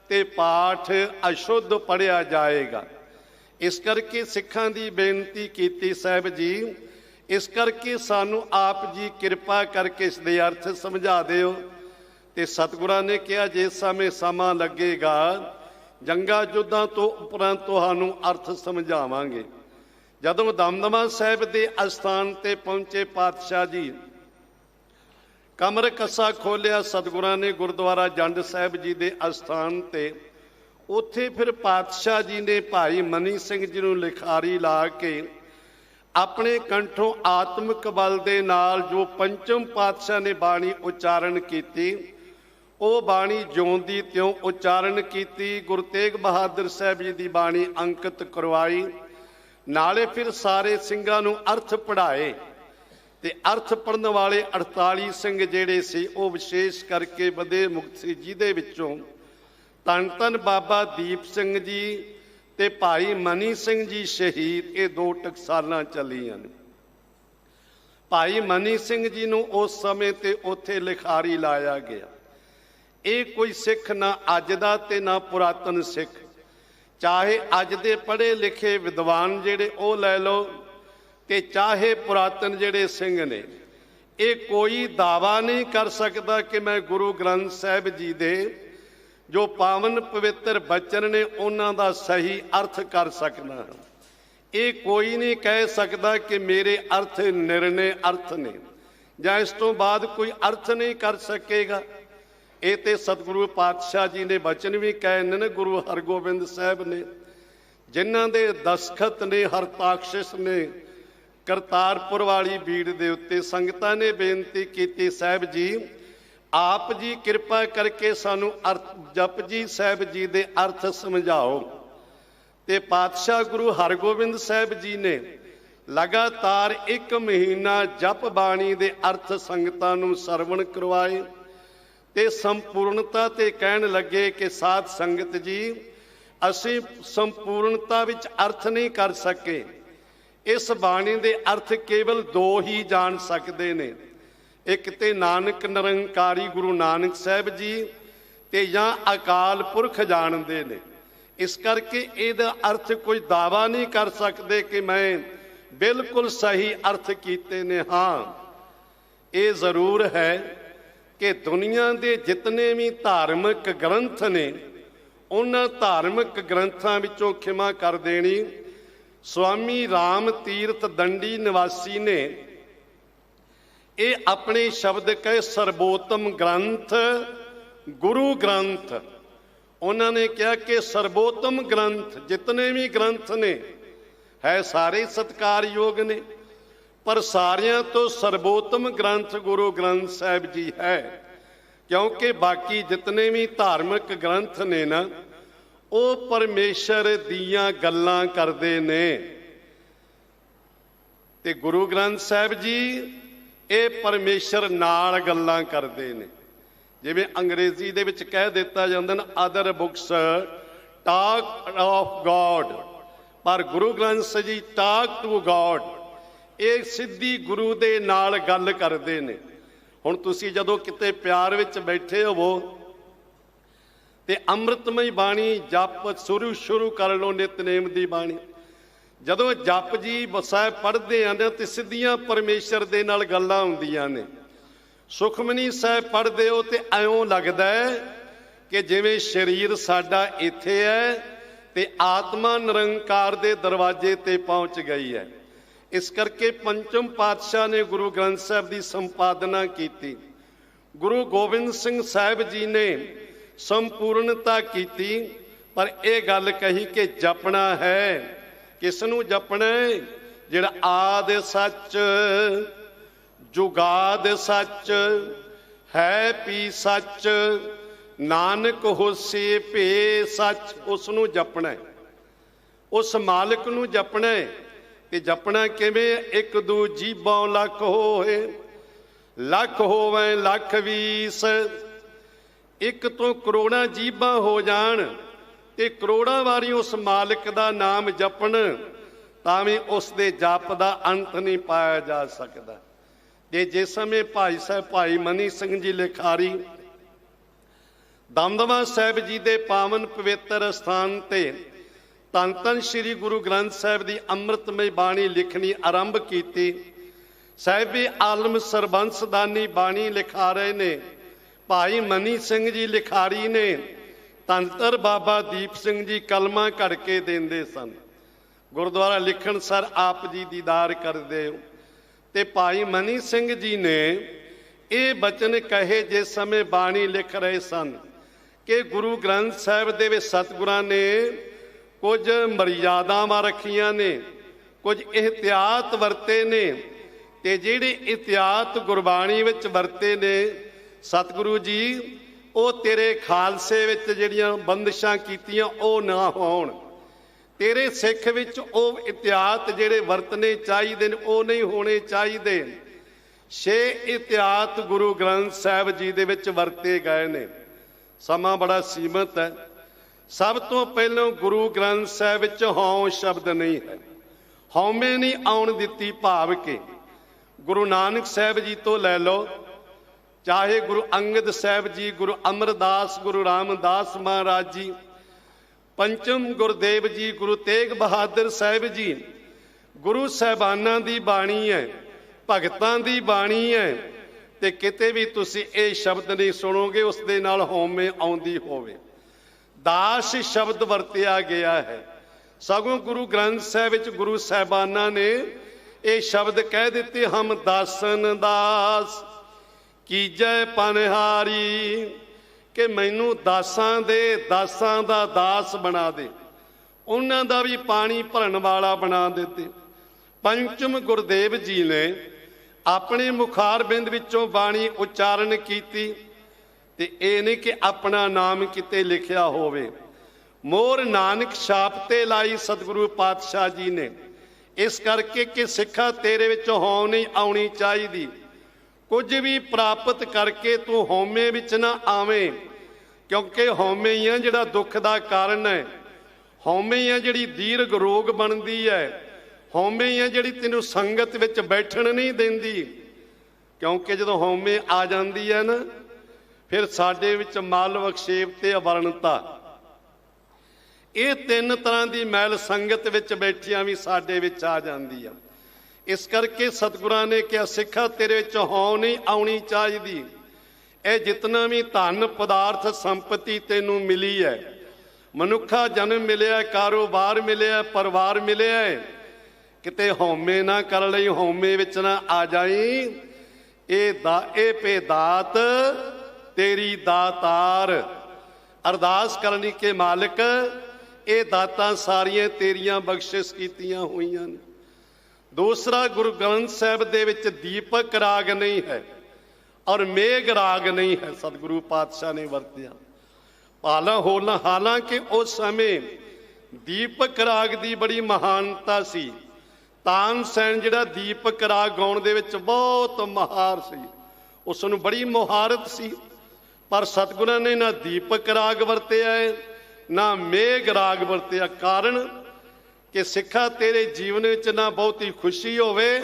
ਤੇ ਪਾਠ ਅਸ਼ੁੱਧ ਪੜ੍ਹਿਆ ਜਾਏਗਾ। ਇਸ ਕਰਕੇ ਸਿੱਖਾਂ ਦੀ ਬੇਨਤੀ ਕੀਤੀ ਸਾਹਿਬ ਜੀ, ਇਸ ਕਰਕੇ ਸਾਨੂੰ ਆਪ ਜੀ ਕਿਰਪਾ ਕਰਕੇ ਇਸ ਦੇ ਅਰਥ ਸਮਝਾ ਦਿਓ। ਤੇ ਸਤਿਗੁਰਾਂ ਨੇ ਕਿਹਾ ਜਿਸ ਸਮੇਂ ਸਮਾਂ ਲੱਗੇਗਾ ਜੰਗਾਂ ਯੁੱਧਾਂ ਤੋਂ ਉਪਰੰਤ ਤੁਹਾਨੂੰ ਅਰਥ ਸਮਝਾਵਾਂਗੇ। ਜਦੋਂ ਦਮਦਮਾ ਸਾਹਿਬ ਦੇ ਅਸਥਾਨ ਤੇ ਪਹੁੰਚੇ ਪਾਤਸ਼ਾਹ ਜੀ, ਕਮਰ ਕੱਸਾ ਖੋਲਿਆ ਸਤਿਗੁਰਾਂ ਨੇ ਗੁਰਦੁਆਰਾ ਜੰਡ ਸਾਹਿਬ ਜੀ ਦੇ ਅਸਥਾਨ ਤੇ। ਉੱਥੇ ਫਿਰ ਪਾਤਸ਼ਾਹ ਜੀ ਨੇ ਭਾਈ ਮਨੀ ਸਿੰਘ ਜੀ ਨੂੰ ਲਿਖਾਰੀ ਲਾ ਕੇ ਆਪਣੇ ਕੰਠੋਂ ਆਤਮਿਕ ਬਲ ਦੇ ਨਾਲ ਜੋ ਪੰਚਮ ਪਾਤਸ਼ਾਹ ਨੇ ਬਾਣੀ ਉਚਾਰਨ ਕੀਤੀ, ਉਹ ਬਾਣੀ ਜਿਉਂਦੀ ਤਿਉਂ ਉਚਾਰਨ ਕੀਤੀ। ਗੁਰੂ ਤੇਗ ਬਹਾਦਰ ਸਾਹਿਬ ਜੀ ਦੀ ਬਾਣੀ ਅੰਕਿਤ ਕਰਵਾਈ। ਨਾਲੇ ਫਿਰ ਸਾਰੇ ਸਿੰਘਾਂ ਨੂੰ ਅਰਥ ਪੜ੍ਹਾਏ ਤੇ ਅਰਥ ਪੜ੍ਹਨ ਵਾਲੇ 48 ਸਿੰਘ ਜਿਹੜੇ ਸੀ ਉਹ ਵਿਸ਼ੇਸ਼ ਕਰਕੇ ਵਧੇ ਮੁਕਤ ਸੀ, ਜਿਹਦੇ ਵਿੱਚੋਂ ਧੰਨ ਧੰਨ ਬਾਬਾ ਦੀਪ ਸਿੰਘ ਜੀ ਤੇ ਭਾਈ ਮਨੀ ਸਿੰਘ ਜੀ ਸ਼ਹੀਦ, ਇਹ 2 ਟਕਸਾਲਾਂ ਚੱਲੀਆਂ ਨੇ। ਭਾਈ ਮਨੀ ਸਿੰਘ ਜੀ ਨੂੰ ਉਸ ਸਮੇਂ ਤੇ ਉੱਥੇ ਲਿਖਾਰੀ ਲਾਇਆ ਗਿਆ। ਇਹ ਕੋਈ ਸਿੱਖ ਨਾ ਅੱਜ ਦਾ ਤੇ ਨਾ ਪੁਰਾਤਨ ਸਿੱਖ, ਚਾਹੇ ਅੱਜ ਦੇ ਪੜ੍ਹੇ ਲਿਖੇ ਵਿਦਵਾਨ ਜਿਹੜੇ ਉਹ ਲੈ ਲਓ ਤੇ ਚਾਹੇ ਪੁਰਾਤਨ ਜਿਹੜੇ ਸਿੰਘ ਨੇ, ਇਹ ਕੋਈ ਦਾਵਾ ਨਹੀਂ ਕਰ ਸਕਦਾ ਕਿ ਮੈਂ ਗੁਰੂ ਗ੍ਰੰਥ ਸਾਹਿਬ ਜੀ ਦੇ ਜੋ ਪਾਵਨ ਪਵਿੱਤਰ ਬਚਨ ਨੇ ਉਹਨਾਂ ਦਾ ਸਹੀ ਅਰਥ ਕਰ ਸਕਦਾ ਹਾਂ। ਇਹ ਕੋਈ ਨਹੀਂ ਕਹਿ ਸਕਦਾ ਕਿ ਮੇਰੇ ਅਰਥ ਨਿਰਣੇ ਅਰਥ ਨੇ ਜਾਂ ਇਸ ਤੋਂ ਬਾਅਦ ਕੋਈ ਅਰਥ ਨਹੀਂ ਕਰ ਸਕੇਗਾ। ਇਹ ਤੇ ਸਤਿਗੁਰੂ ਪਾਤਸ਼ਾਹ ਜੀ ਨੇ ਬਚਨ ਵੀ ਕਹੇ ਨੇ, ਗੁਰੂ ਹਰਗੋਬਿੰਦ ਸਾਹਿਬ ਨੇ, ਜਿਨ੍ਹਾਂ ਦੇ ਦਸਖਤ ਨੇ ਹਰਤਾਕਸ਼ਿਸ਼ ਨੇ ਕਰਤਾਰਪੁਰ ਵਾਲੀ ਬੀੜ ਦੇ ਉੱਤੇ। ਸੰਗਤਾਂ ਨੇ ਬੇਨਤੀ ਕੀਤੀ, ਸਾਹਿਬ ਜੀ ਆਪ ਜੀ ਕਿਰਪਾ ਕਰਕੇ ਸਾਨੂੰ ਜਪਜੀ ਸਾਹਿਬ ਜੀ ਦੇ ਅਰਥ ਸਮਝਾਓ। ਤੇ ਪਾਤਸ਼ਾਹ ਗੁਰੂ ਹਰਗੋਬਿੰਦ ਸਾਹਿਬ ਜੀ ਨੇ ਲਗਾਤਾਰ 1 ਮਹੀਨਾ ਜਪ ਬਾਣੀ ਦੇ ਅਰਥ ਸੰਗਤਾਂ ਨੂੰ ਸਰਵਣ ਕਰਵਾਏ ਤੇ ਸੰਪੂਰਨਤਾ ਤੇ ਕਹਿਣ ਲੱਗੇ ਕਿ ਸਾਧ ਸੰਗਤ ਜੀ, ਅਸੀਂ ਸੰਪੂਰਨਤਾ ਵਿੱਚ ਅਰਥ ਨਹੀਂ ਕਰ ਸਕੇ। ਇਸ ਬਾਣੀ ਦੇ ਅਰਥ ਕੇਵਲ 2 ਹੀ ਜਾਣ ਸਕਦੇ ਨੇ, ਇੱਕ ਤੇ ਨਾਨਕ ਨਿਰੰਕਾਰੀ ਗੁਰੂ ਨਾਨਕ ਸਾਹਿਬ ਜੀ ਤੇ ਜਾਂ ਅਕਾਲ ਪੁਰਖ ਜਾਣਦੇ ਨੇ। ਇਸ ਕਰਕੇ ਇਹਦਾ ਅਰਥ ਕੋਈ ਦਾਵਾ ਨਹੀਂ ਕਰ ਸਕਦੇ ਕਿ ਮੈਂ ਬਿਲਕੁਲ ਸਹੀ ਅਰਥ ਕੀਤੇ ਨੇ। ਹਾਂ, ਇਹ ਜ਼ਰੂਰ ਹੈ ਕਿ ਦੁਨੀਆ ਦੇ ਜਿਤਨੇ ਵੀ ਧਾਰਮਿਕ ਗ੍ਰੰਥ ਨੇ, ਉਹਨਾਂ ਧਾਰਮਿਕ ਗ੍ਰੰਥਾਂ ਵਿੱਚੋਂ ਖਿਮਾ ਕਰ ਦੇਣੀ, ਸਵਾਮੀ ਰਾਮ ਤੀਰਥ ਦੰਡੀ ਨਿਵਾਸੀ ਨੇ ਇਹ ਆਪਣੇ ਸ਼ਬਦ ਕਹੇ ਸਰਬੋਤਮ ਗ੍ਰੰਥ ਗੁਰੂ ਗ੍ਰੰਥ। ਉਹਨਾਂ ਨੇ ਕਿਹਾ ਕਿ ਸਰਬੋਤਮ ਗ੍ਰੰਥ ਜਿਤਨੇ ਵੀ ਗ੍ਰੰਥ ਨੇ ਹੈ ਸਾਰੇ ਸਤਿਕਾਰਯੋਗ ਨੇ, ਪਰ ਸਾਰਿਆਂ ਤੋਂ ਸਰਬੋਤਮ ਗ੍ਰੰਥ ਗੁਰੂ ਗ੍ਰੰਥ ਸਾਹਿਬ ਜੀ ਹੈ। ਕਿਉਂਕਿ ਬਾਕੀ ਜਿਤਨੇ ਵੀ ਧਾਰਮਿਕ ਗ੍ਰੰਥ ਨੇ ਨਾ, ਉਹ ਪਰਮੇਸ਼ਰ ਦੀਆਂ ਗੱਲਾਂ ਕਰਦੇ ਨੇ ਤੇ ਗੁਰੂ ਗ੍ਰੰਥ ਸਾਹਿਬ ਜੀ ਇਹ ਪਰਮੇਸ਼ਰ ਨਾਲ ਗੱਲਾਂ ਕਰਦੇ ਨੇ। ਜਿਵੇਂ ਅੰਗਰੇਜ਼ੀ ਦੇ ਵਿੱਚ ਕਹਿ ਦਿੱਤਾ ਜਾਂਦਾ ਨਾ, other books talk of God, ਪਰ Guru Granth Sahib ji talk to God. ਇਹ ਸਿੱਧੀ ਗੁਰੂ ਦੇ ਨਾਲ ਗੱਲ ਕਰਦੇ ਨੇ। ਹੁਣ ਤੁਸੀਂ ਜਦੋਂ ਕਿਤੇ ਪਿਆਰ ਵਿੱਚ ਬੈਠੇ ਹੋਵੋ ਤੇ ਅੰਮ੍ਰਿਤਮਈ ਬਾਣੀ ਜਪ ਸ਼ੁਰੂ ਕਰ ਲਓ, ਨਿਤਨੇਮ ਦੀ ਬਾਣੀ। ਜਦੋਂ ਜਪ ਜੀ ਸਾਹਿਬ ਪੜ੍ਹਦੇ ਆ ਨੇ ਤੇ ਸਿੱਧੀਆਂ ਪਰਮੇਸ਼ਰ ਦੇ ਨਾਲ ਗੱਲਾਂ ਹੁੰਦੀਆਂ ਨੇ। ਸੁਖਮਨੀ ਸਾਹਿਬ ਪੜ੍ਹਦੇ ਹੋ ਤੇ ਐਉਂ ਲੱਗਦਾ ਹੈ ਕਿ ਜਿਵੇਂ ਸਰੀਰ ਸਾਡਾ ਇੱਥੇ ਹੈ ਤੇ ਆਤਮਾ ਨਿਰੰਕਾਰ ਦੇ ਦਰਵਾਜ਼ੇ ਤੇ ਪਹੁੰਚ ਗਈ ਹੈ। ਇਸ ਕਰਕੇ ਪੰਚਮ ਪਾਤਸ਼ਾਹ ਨੇ ਗੁਰੂ ਗ੍ਰੰਥ ਸਾਹਿਬ ਦੀ ਸੰਪਾਦਨਾ ਕੀਤੀ। ਗੁਰੂ ਗੋਬਿੰਦ ਸਿੰਘ ਸਾਹਿਬ ਜੀ ਨੇ ਸੰਪੂਰਨਤਾ ਕੀਤੀ, ਪਰ ਇਹ ਗੱਲ ਕਹੀ ਕਿ ਜਪਣਾ ਹੈ। ਕਿਸ ਨੂੰ ਜਪਣਾ ਹੈ? ਜਿਹੜਾ ਆਦ ਸੱਚ, ਜੁਗਾਦ ਸੱਚ, ਹੈ ਪੀ ਸੱਚ, ਨਾਨਕ ਹੋਸੀ ਭੇ ਸੱਚ। ਉਸ ਨੂੰ ਜਪਣਾ ਹੈ, ਉਸ ਮਾਲਕ ਨੂੰ ਜਪਣਾ ਹੈ। ਤੇ ਜਪਣਾ ਕਿਵੇਂ? ਇੱਕ ਦੂ ਜੀਭੋਂ ਲੱਖ ਹੋਏ, ਲੱਖ ਹੋਵੇ ਲੱਖ ਵੀਸ। ਇੱਕ ਤੋਂ ਕਰੋੜਾਂ ਜੀਭਾਂ ਹੋ ਜਾਣ ਤੇ ਕਰੋੜਾਂ ਵਾਰੀ ਉਸ ਮਾਲਕ ਦਾ ਨਾਮ ਜਪਣ, ਤਾਂ ਵੀ ਉਸ ਦੇ ਜਪ ਦਾ ਅੰਤ ਨਹੀਂ ਪਾਇਆ ਜਾ ਸਕਦਾ। ਤੇ ਜਿਸ ਸਮੇਂ ਭਾਈ ਸਾਹਿਬ ਭਾਈ ਮਨੀ ਸਿੰਘ ਜੀ ਲਿਖਾਰੀ ਦਮਦਮਾ ਸਾਹਿਬ ਜੀ ਦੇ ਪਾਵਨ ਪਵਿੱਤਰ ਸਥਾਨ ਤੇ ਧੰਨ ਧੰਨ ਸ੍ਰੀ ਗੁਰੂ ਗ੍ਰੰਥ ਸਾਹਿਬ ਦੀ ਅੰਮ੍ਰਿਤਮਈ ਬਾਣੀ ਲਿਖਣੀ ਆਰੰਭ ਕੀਤੀ। ਸਾਹਿਬੇ ਆਲਮ ਸਰਬੰਸਦਾਨੀ ਬਾਣੀ ਲਿਖਾ ਰਹੇ ਨੇ। ਭਾਈ ਮਨੀ ਸਿੰਘ ਜੀ ਲਿਖਾਰੀ ਨੇ। ਧੰਨ ਬਾਬਾ ਦੀਪ ਸਿੰਘ ਜੀ ਕਲਮਾਂ ਘੜ ਕੇ ਦਿੰਦੇ ਸਨ। ਗੁਰਦੁਆਰਾ ਲਿਖਣ ਸਰ ਆਪ ਜੀ ਦੀਦਾਰ ਕਰਦੇ ਹੋ। ਤੇ ਭਾਈ ਮਨੀ ਸਿੰਘ ਜੀ ਨੇ ਇਹ ਬਚਨ ਕਹੇ ਜਿਸ ਸਮੇਂ ਬਾਣੀ ਲਿਖ ਰਹੇ ਸਨ ਕਿ ਗੁਰੂ ਗ੍ਰੰਥ ਸਾਹਿਬ ਦੇ ਵਿੱਚ ਸਤਿਗੁਰਾਂ ਨੇ ਕੁਝ ਮਰਿਆਦਾਵਾਂ ਰੱਖੀਆਂ ਨੇ, ਕੁਝ ਇਹਤਿਆਤ ਵਰਤੇ ਨੇ। ਤੇ ਜਿਹੜੇ ਇਹਤਿਆਤ ਗੁਰਬਾਣੀ ਵਿੱਚ ਵਰਤੇ ਨੇ ਸਤਿਗੁਰੂ ਜੀ, ਉਹ ਤੇਰੇ ਖਾਲਸੇ ਵਿੱਚ ਜਿਹੜੀਆਂ ਬੰਦਿਸ਼ਾਂ ਕੀਤੀਆਂ ਉਹ ਨਾ ਹੋਣ। ਤੇਰੇ ਸਿੱਖ ਵਿੱਚ ਉਹ ਇਹਤਿਆਤ ਜਿਹੜੇ ਵਰਤਣੇ ਚਾਹੀਦੇ ਨੇ ਉਹ ਨਹੀਂ ਹੋਣੇ ਚਾਹੀਦੇ। 6 ਇਹਤਿਆਤ ਗੁਰੂ ਗ੍ਰੰਥ ਸਾਹਿਬ ਜੀ ਦੇ ਵਿੱਚ ਵਰਤੇ ਗਏ ਨੇ। ਸਮਾਂ ਬੜਾ ਸੀਮਤ ਹੈ। ਸਭ ਤੋਂ ਪਹਿਲਾਂ ਗੁਰੂ ਗ੍ਰੰਥ ਸਾਹਿਬ ਵਿੱਚ ਹਉ ਸ਼ਬਦ ਨਹੀਂ ਹੈ। ਹਉਮੈ ਨਹੀਂ ਆਉਣ ਦਿੱਤੀ, ਭਾਵ ਕਿ ਗੁਰੂ ਨਾਨਕ ਸਾਹਿਬ ਜੀ ਤੋਂ ਲੈ ਲਓ, ਚਾਹੇ ਗੁਰੂ ਅੰਗਦ ਸਾਹਿਬ ਜੀ, ਗੁਰੂ ਅਮਰਦਾਸ, ਗੁਰੂ ਰਾਮਦਾਸ ਮਹਾਰਾਜ ਜੀ, ਪੰਚਮ ਗੁਰਦੇਵ ਜੀ, ਗੁਰੂ ਤੇਗ ਬਹਾਦਰ ਸਾਹਿਬ ਜੀ, ਗੁਰੂ ਸਾਹਿਬਾਨਾਂ ਦੀ ਬਾਣੀ ਹੈ, ਭਗਤਾਂ ਦੀ ਬਾਣੀ ਹੈ। ਤੇ ਕਿਤੇ ਵੀ ਤੁਸੀਂ ਇਹ ਸ਼ਬਦ ਨਹੀਂ ਸੁਣੋਗੇ ਉਸ ਦੇ ਨਾਲ ਹਉਮੈ ਆਉਂਦੀ ਹੋਵੇ। ਦਾਸ ਸ਼ਬਦ ਵਰਤਿਆ ਗਿਆ ਹੈ। ਸਗੋਂ ਗੁਰੂ ਗ੍ਰੰਥ ਸਾਹਿਬ ਵਿੱਚ ਗੁਰੂ ਸਾਹਿਬਾਨਾਂ ਨੇ ਇਹ ਸ਼ਬਦ ਕਹਿ ਦਿੱਤੇ, ਹਮ ਦਾਸਨ ਦਾਸ ਕੀਜੈ ਪਨਹਾਰੀ, ਕਿ ਮੈਨੂੰ ਦਾਸਾਂ ਦਾ ਦਾਸ ਬਣਾ ਦੇ, ਉਹਨਾਂ ਦਾ ਵੀ ਪਾਣੀ ਭਰਨ ਵਾਲਾ ਬਣਾ ਦਿੱਤੇ। ਪੰਚਮ ਗੁਰਦੇਵ ਜੀ ਨੇ ਆਪਣੇ ਮੁਖਾਰਬਿੰਦ ਵਿੱਚੋਂ ਬਾਣੀ ਉਚਾਰਨ ਕੀਤੀ। ਤੇ ਇਹ ਨਹੀਂ ਕਿ ਆਪਣਾ ਨਾਮ ਕਿਤੇ ਲਿਖਿਆ ਹੋਵੇ। ਮੋਹਰ ਨਾਨਕ ਛਾਪ ਤੇ ਲਾਈ ਸਤਿਗੁਰੂ ਪਾਤਸ਼ਾਹ ਜੀ ਨੇ। ਇਸ ਕਰਕੇ ਕਿ ਸਿੱਖਾ ਤੇਰੇ ਵਿੱਚ ਹਉ ਨਹੀਂ ਆਉਣੀ ਚਾਹੀਦੀ। ਕੁਝ ਵੀ ਪ੍ਰਾਪਤ ਕਰਕੇ ਤੂੰ ਹਉਮੈ ਵਿੱਚ ਨਾ ਆਵੇਂ, ਕਿਉਂਕਿ ਹਉਮੈ ਹੀ ਆ ਜਿਹੜਾ ਦੁੱਖ ਦਾ ਕਾਰਨ ਹੈ। ਹਉਮੈ ਹੀ ਆ ਜਿਹੜੀ ਦੀਰਘ ਰੋਗ ਬਣਦੀ ਹੈ। ਹਉਮੈ ਹੀ ਆ ਜਿਹੜੀ ਤੈਨੂੰ ਸੰਗਤ ਵਿੱਚ ਬੈਠਣ ਨਹੀਂ ਦਿੰਦੀ। ਕਿਉਂਕਿ ਜਦੋਂ ਹਉਮੈ ਆ ਜਾਂਦੀ ਹੈ ਨਾ, ਫਿਰ ਸਾਡੇ ਵਿੱਚ ਮਲ ਵਿਖੇਪ ਤੇ ਅਵਰਣਤਾ, ਇਹ 3 ਤਰ੍ਹਾਂ ਦੀ ਮੈਲ ਸੰਗਤ ਵਿੱਚ ਬੈਠਿਆਂ ਵੀ ਸਾਡੇ ਵਿੱਚ ਆ ਜਾਂਦੀ ਆ। ਇਸ ਕਰਕੇ ਸਤਿਗੁਰਾਂ ਨੇ ਕਿਹਾ, ਸਿੱਖਾ ਤੇਰੇ ਵਿੱਚ ਹਉ ਨਹੀਂ ਆਉਣੀ ਚਾਹੀਦੀ। ਇਹ ਜਿਤਨਾ ਵੀ ਧਨ ਪਦਾਰਥ ਸੰਪਤੀ ਤੈਨੂੰ ਮਿਲੀ ਹੈ, ਮਨੁੱਖਾ ਜਨਮ ਮਿਲਿਆ, ਕਾਰੋਬਾਰ ਮਿਲਿਆ, ਪਰਿਵਾਰ ਮਿਲਿਆ, ਕਿਤੇ ਹਉਮੈ ਨਾ ਕਰ ਲਈ, ਹਉਮੈ ਵਿੱਚ ਨਾ ਆ ਜਾਈ। ਇਹ ਭੇ ਦਾਤ ਤੇਰੀ ਦਾਤਾਰ। ਅਰਦਾਸ ਕਰਨੀ ਕਿ ਮਾਲਕ ਇਹ ਦਾਤਾਂ ਸਾਰੀਆਂ ਤੇਰੀਆਂ ਬਖਸ਼ਿਸ਼ ਕੀਤੀਆਂ ਹੋਈਆਂ ਨੇ। ਦੂਸਰਾ, ਗੁਰੂ ਗ੍ਰੰਥ ਸਾਹਿਬ ਦੇ ਵਿੱਚ ਦੀਪਕ ਰਾਗ ਨਹੀਂ ਹੈ ਔਰ ਮੇਘ ਰਾਗ ਨਹੀਂ ਹੈ। ਸਤਿਗੁਰੂ ਪਾਤਸ਼ਾਹ ਨੇ ਵਰਤਿਆ। ਹਾਲਾਂਕਿ ਉਸ ਸਮੇਂ ਦੀਪਕ ਰਾਗ ਦੀ ਬੜੀ ਮਹਾਨਤਾ ਸੀ। ਤਾਨਸੈਨ ਜਿਹੜਾ ਦੀਪਕ ਰਾਗ ਗਾਉਣ ਦੇ ਵਿੱਚ ਬਹੁਤ ਮਾਹਰ ਸੀ, ਉਸ ਨੂੰ ਬੜੀ ਮੁਹਾਰਤ ਸੀ, ਪਰ ਸਤਿਗੁਰਾਂ ਨੇ ਨਾ ਦੀਪਕ ਰਾਗ ਵਰਤਿਆ ਨਾ ਮੇਘ ਰਾਗ ਵਰਤਿਆ। ਕਾਰਨ ਕਿ ਸਿੱਖਾ ਤੇਰੇ ਜੀਵਨ ਵਿੱਚ ਨਾ ਬਹੁਤੀ ਖੁਸ਼ੀ ਹੋਵੇ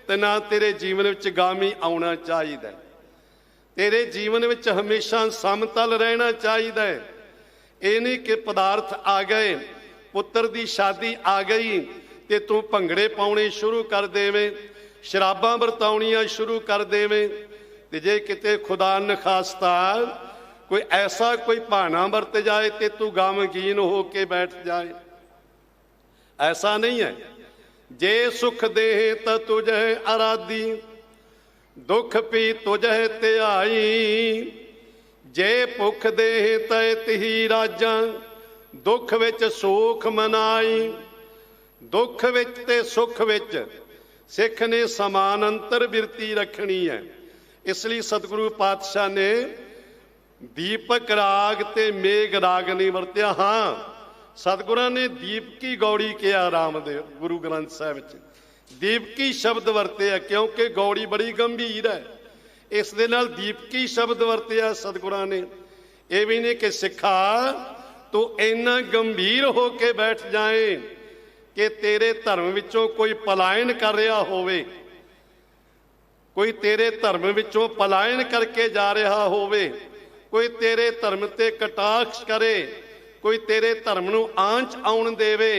ਤੇ ਨਾ ਤੇਰੇ ਜੀਵਨ ਵਿੱਚ ਗਾਮੀ ਆਉਣਾ ਚਾਹੀਦਾ। ਤੇਰੇ ਜੀਵਨ ਵਿੱਚ ਹਮੇਸ਼ਾ ਸਮਤਲ ਰਹਿਣਾ ਚਾਹੀਦਾ ਹੈ। ਇਹ ਨਹੀਂ ਕਿ ਪਦਾਰਥ ਆ ਗਏ, ਪੁੱਤਰ ਦੀ ਸ਼ਾਦੀ ਆ ਗਈ ਤੇ ਤੂੰ ਭੰਗੜੇ ਪਾਉਣੇ ਸ਼ੁਰੂ ਕਰ ਦੇਵੇਂ, ਸ਼ਰਾਬਾਂ ਵਰਤਾਉਣੀਆਂ ਸ਼ੁਰੂ ਕਰ ਦੇਵੇਂ, ਤੇ ਜੇ ਕਿਤੇ ਖੁਦਾ ਨਖਾਸਤਾ ਕੋਈ ਐਸਾ ਕੋਈ ਭਾਣਾ ਵਰਤ ਜਾਏ ਤੇ ਤੂੰ ਗਮਗੀਨ ਹੋ ਕੇ ਬੈਠ ਜਾਏ। ਐਸਾ ਨਹੀਂ ਹੈ। ਜੇ ਸੁਖ ਦੇਹ ਤਾਂ ਤੁਝੇ ਅਰਾਧੀ, ਦੁੱਖ ਪੀ ਤੁਝੇ ਧਿਆਈ। ਜੇ ਭੁੱਖ ਦੇਹ ਤੈ ਤਿਹੀ ਰਾਜਾਂ, ਦੁੱਖ ਵਿੱਚ ਸੁਖ ਮਨਾਈ। ਦੁੱਖ ਵਿੱਚ ਤੇ ਸੁਖ ਵਿੱਚ ਸਿੱਖ ਨੇ ਸਮਾਨ ਅੰਤਰ ਬਿਰਤੀ ਰੱਖਣੀ ਹੈ। ਇਸ ਲਈ ਸਤਿਗੁਰੂ ਪਾਤਸ਼ਾਹ ਨੇ ਦੀਪਕ ਰਾਗ ਤੇ ਮੇਘ ਰਾਗ ਨਹੀਂ ਵਰਤਿਆ। ਹਾਂ, ਸਤਿਗੁਰਾਂ ਨੇ ਦੀਪਕੀ ਗੌੜੀ ਕਿਹਾ। ਰਾਮਦੇਵ ਗੁਰੂ ਗ੍ਰੰਥ ਸਾਹਿਬ ਵਿੱਚ ਦੀਪਕੀ ਸ਼ਬਦ ਵਰਤਿਆ, ਕਿਉਂਕਿ ਗੌੜੀ ਬੜੀ ਗੰਭੀਰ ਹੈ, ਇਸ ਦੇ ਨਾਲ ਦੀਪਕੀ ਸ਼ਬਦ ਵਰਤਿਆ ਸਤਿਗੁਰਾਂ ਨੇ। ਇਹ ਵੀ ਨਹੀਂ ਕਿ ਸਿੱਖਾ ਤੂੰ ਇੰਨਾ ਗੰਭੀਰ ਹੋ ਕੇ ਬੈਠ ਜਾਏ ਕਿ ਤੇਰੇ ਧਰਮ ਵਿੱਚੋਂ ਕੋਈ ਪਲਾਇਨ ਕਰ ਰਿਹਾ ਹੋਵੇ, ਕੋਈ ਤੇਰੇ ਧਰਮ ਵਿੱਚੋਂ ਪਲਾਇਨ ਕਰਕੇ ਜਾ ਰਿਹਾ ਹੋਵੇ, ਕੋਈ ਤੇਰੇ ਧਰਮ ਤੇ ਕਟਾਕਸ਼ ਕਰੇ, ਕੋਈ ਤੇਰੇ ਧਰਮ ਨੂੰ ਆਂਚ ਆਉਣ ਦੇਵੇ